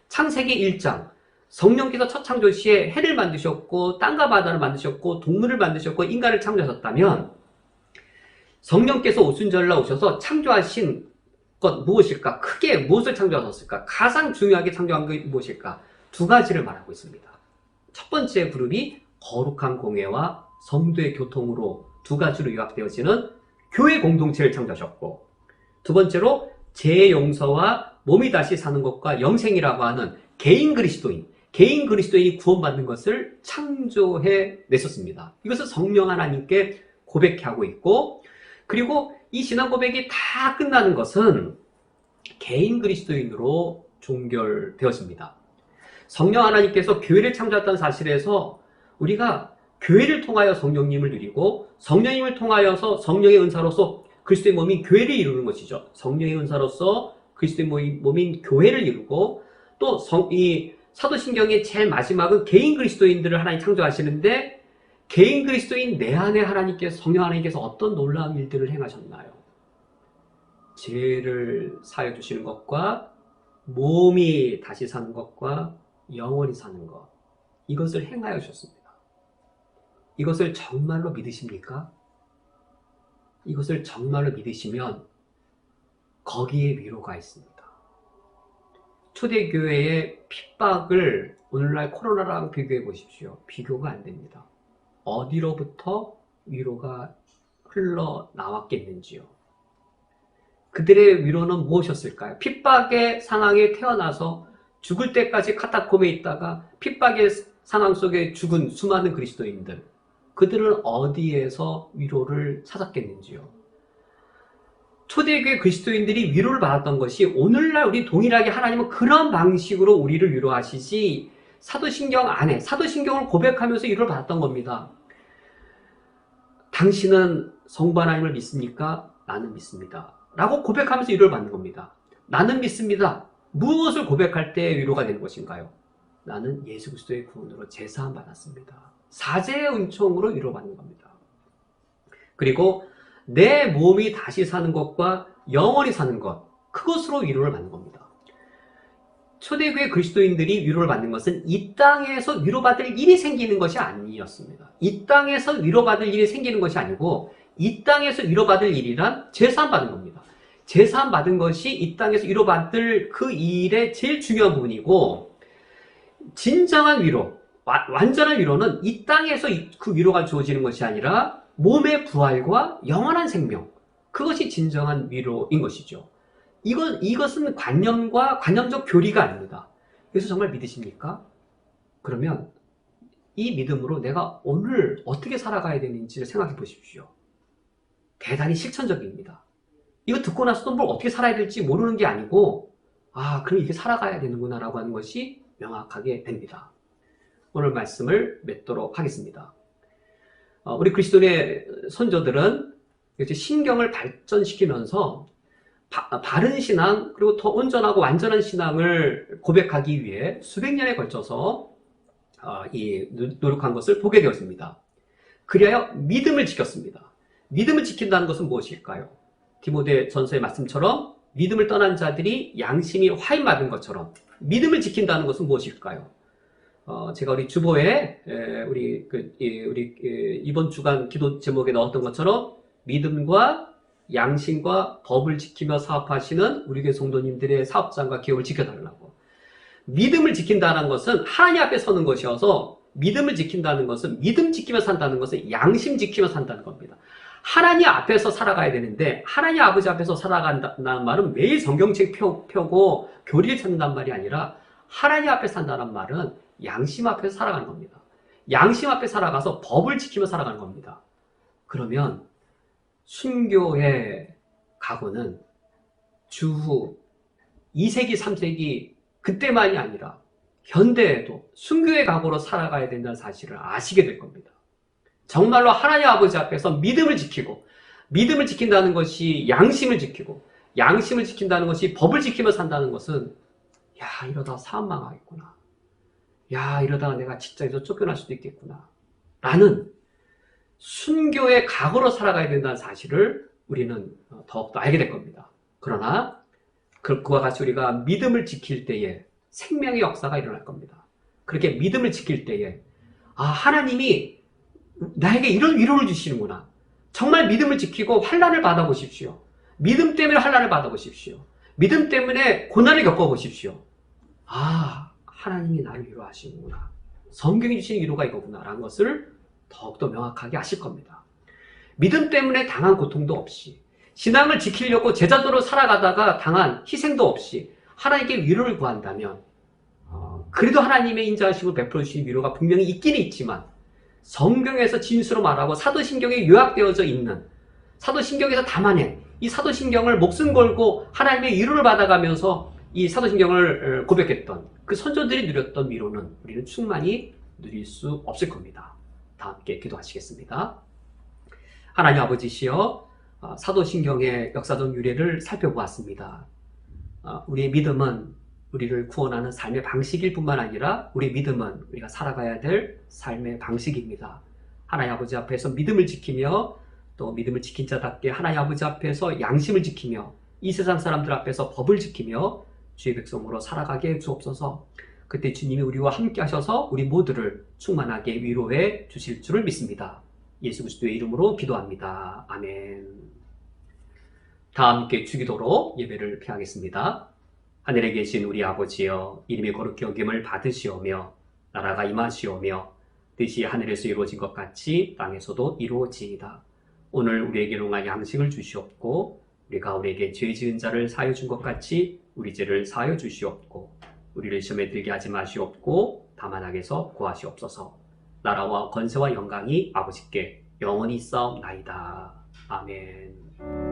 창세기 1장 성령께서 첫 창조 시에 해를 만드셨고 땅과 바다를 만드셨고 동물을 만드셨고 인간을 창조하셨다면 성령께서 오순절날 오셔서 창조하신 것 무엇일까? 크게 무엇을 창조하셨을까? 가장 중요하게 창조한 게 무엇일까? 두 가지를 말하고 있습니다. 첫 번째 그룹이 거룩한 공예와 성도의 교통으로 두 가지로 요약되어지는 교회 공동체를 창조하셨고, 두 번째로 죄의 용서와 몸이 다시 사는 것과 영생이라고 하는 개인 그리스도인이 구원받는 것을 창조해 냈었습니다. 이것을 성령 하나님께 고백하고 있고, 그리고 이 신앙 고백이 다 끝나는 것은 개인 그리스도인으로 종결되었습니다. 성령 하나님께서 교회를 창조했다는 사실에서 우리가 교회를 통하여 성령님을 누리고 성령님을 통하여서 성령의 은사로서 그리스도의 몸인 교회를 이루는 것이죠. 성령의 은사로서 그리스도의 몸인 교회를 이루고 또 이 사도신경의 제일 마지막은 개인 그리스도인들을 하나님 창조하시는데 개인 그리스도인 내 안에 성령 하나님께서 어떤 놀라운 일들을 행하셨나요? 죄를 사하여 주시는 것과 몸이 다시 사는 것과 영원히 사는 것, 이것을 행하여 주셨습니다. 이것을 정말로 믿으십니까? 이것을 정말로 믿으시면 거기에 위로가 있습니다. 초대교회의 핍박을 오늘날 코로나랑 비교해 보십시오. 비교가 안 됩니다. 어디로부터 위로가 흘러나왔겠는지요. 그들의 위로는 무엇이었을까요? 핍박의 상황에 태어나서 죽을 때까지 카타콤에 있다가 핍박의 상황 속에 죽은 수많은 그리스도인들, 그들은 어디에서 위로를 찾았겠는지요. 초대교회 그리스도인들이 위로를 받았던 것이 오늘날 우리 동일하게 하나님은 그런 방식으로 우리를 위로하시지 사도신경 안에 사도신경을 고백하면서 위로를 받았던 겁니다. 당신은 성부 하나님을 믿습니까? 나는 믿습니다. 라고 고백하면서 위로를 받는 겁니다. 나는 믿습니다. 무엇을 고백할 때 위로가 되는 것인가요? 나는 예수 그리스도의 구원으로 제사함 받았습니다. 사제의 은총으로 위로받는 겁니다. 그리고 내 몸이 다시 사는 것과 영원히 사는 것, 그것으로 위로를 받는 겁니다. 초대교회 그리스도인들이 위로를 받는 것은 이 땅에서 위로받을 일이 생기는 것이 아니었습니다. 이 땅에서 위로받을 일이 생기는 것이 아니고 이 땅에서 위로받을 일이란 제사함 받은 겁니다. 제사함 받은 것이 이 땅에서 위로받을 그 일의 제일 중요한 부분이고, 진정한 위로, 완전한 위로는 이 땅에서 그 위로가 주어지는 것이 아니라 몸의 부활과 영원한 생명, 그것이 진정한 위로인 것이죠. 이것은 관념적 교리가 아닙니다. 그래서 정말 믿으십니까? 그러면 이 믿음으로 내가 오늘 어떻게 살아가야 되는지를 생각해 보십시오. 대단히 실천적입니다. 이거 듣고 나서도 뭘 어떻게 살아야 될지 모르는 게 아니고, 그럼 이렇게 살아가야 되는구나 라고 하는 것이 명확하게 됩니다. 오늘 말씀을 맺도록 하겠습니다. 우리 그리스도인의 선조들은 신경을 발전시키면서 바른 신앙, 그리고 더 온전하고 완전한 신앙을 고백하기 위해 수백 년에 걸쳐서 노력한 것을 보게 되었습니다. 그리하여 믿음을 지켰습니다. 믿음을 지킨다는 것은 무엇일까요? 디모데 전서의 말씀처럼 믿음을 떠난 자들이 양심이 화인받은 것처럼 믿음을 지킨다는 것은 무엇일까요? 제가 우리 주보에 우리 이번 주간 기도 제목에 넣었던 것처럼 믿음과 양심과 법을 지키며 사업하시는 우리 교회 성도님들의 사업장과 기업을 지켜달라고. 믿음을 지킨다는 것은 하나님 앞에 서는 것이어서 믿음을 지킨다는 것은, 믿음 지키며 산다는 것은 양심 지키며 산다는 겁니다. 하나님 앞에서 살아가야 되는데, 하나님 아버지 앞에서 살아간다는 말은 매일 성경책 펴고 교리를 찾는다는 말이 아니라, 하나님 앞에 산다는 말은 양심 앞에서 살아가는 겁니다. 양심 앞에 살아가서 법을 지키며 살아가는 겁니다. 그러면 순교의 각오는 주후 2세기, 3세기 그때만이 아니라 현대에도 순교의 각오로 살아가야 된다는 사실을 아시게 될 겁니다. 정말로 하나님 아버지 앞에서 믿음을 지키고, 믿음을 지킨다는 것이 양심을 지키고, 양심을 지킨다는 것이 법을 지키며 산다는 것은, 야, 이러다 사업 망하겠구나. 야, 이러다가 내가 직장에서 쫓겨날 수도 있겠구나. 라는 순교의 각오로 살아가야 된다는 사실을 우리는 더욱더 알게 될 겁니다. 그러나 그와 같이 우리가 믿음을 지킬 때에 생명의 역사가 일어날 겁니다. 그렇게 믿음을 지킬 때에, 아, 하나님이 나에게 이런 위로를 주시는구나. 정말 믿음을 지키고 환난을 받아보십시오. 믿음 때문에 환난을 받아보십시오. 믿음 때문에 고난을 겪어보십시오. 아, 하나님이 나를 위로하시는구나. 성경이 주신 위로가 이거구나 라는 것을 더욱더 명확하게 아실 겁니다. 믿음 때문에 당한 고통도 없이, 신앙을 지키려고 제자도로 살아가다가 당한 희생도 없이 하나님께 위로를 구한다면, 그래도 하나님의 인자하심을 베풀어 주신 위로가 분명히 있기는 있지만, 성경에서 진수로 말하고 사도신경에 요약되어져 있는, 사도신경에서 담아낸 이 사도신경을 목숨 걸고 하나님의 위로를 받아가면서 이 사도신경을 고백했던 그 선조들이 누렸던 위로는 우리는 충만히 누릴 수 없을 겁니다. 다 함께 기도하시겠습니다. 하나님 아버지시여, 사도신경의 역사적 유래를 살펴보았습니다. 우리의 믿음은 우리를 구원하는 삶의 방식일 뿐만 아니라, 우리의 믿음은 우리가 살아가야 될 삶의 방식입니다. 하나님 아버지 앞에서 믿음을 지키며, 또 믿음을 지킨 자답게 하나님 아버지 앞에서 양심을 지키며, 이 세상 사람들 앞에서 법을 지키며 주의 백성으로 살아가게 해주옵소서. 그때 주님이 우리와 함께 하셔서 우리 모두를 충만하게 위로해 주실 줄을 믿습니다. 예수 그리스도의 이름으로 기도합니다. 아멘. 다 함께 주기도로 예배를 피하겠습니다. 하늘에 계신 우리 아버지여, 이름이 거룩히 여김을 받으시오며 나라가 임하시오며 뜻이 하늘에서 이루어진 것 같이 땅에서도 이루어지이다. 오늘 우리에게 용할 양식을 주시옵고, 우리가 우리에게 죄 지은 자를 사하여 준 것 같이 우리 죄를 사하여 주시옵고, 우리를 시험에 들게 하지 마시옵고 다만 악에서 구하시옵소서. 나라와 권세와 영광이 아버지께 영원히 있사옵나이다. 아멘.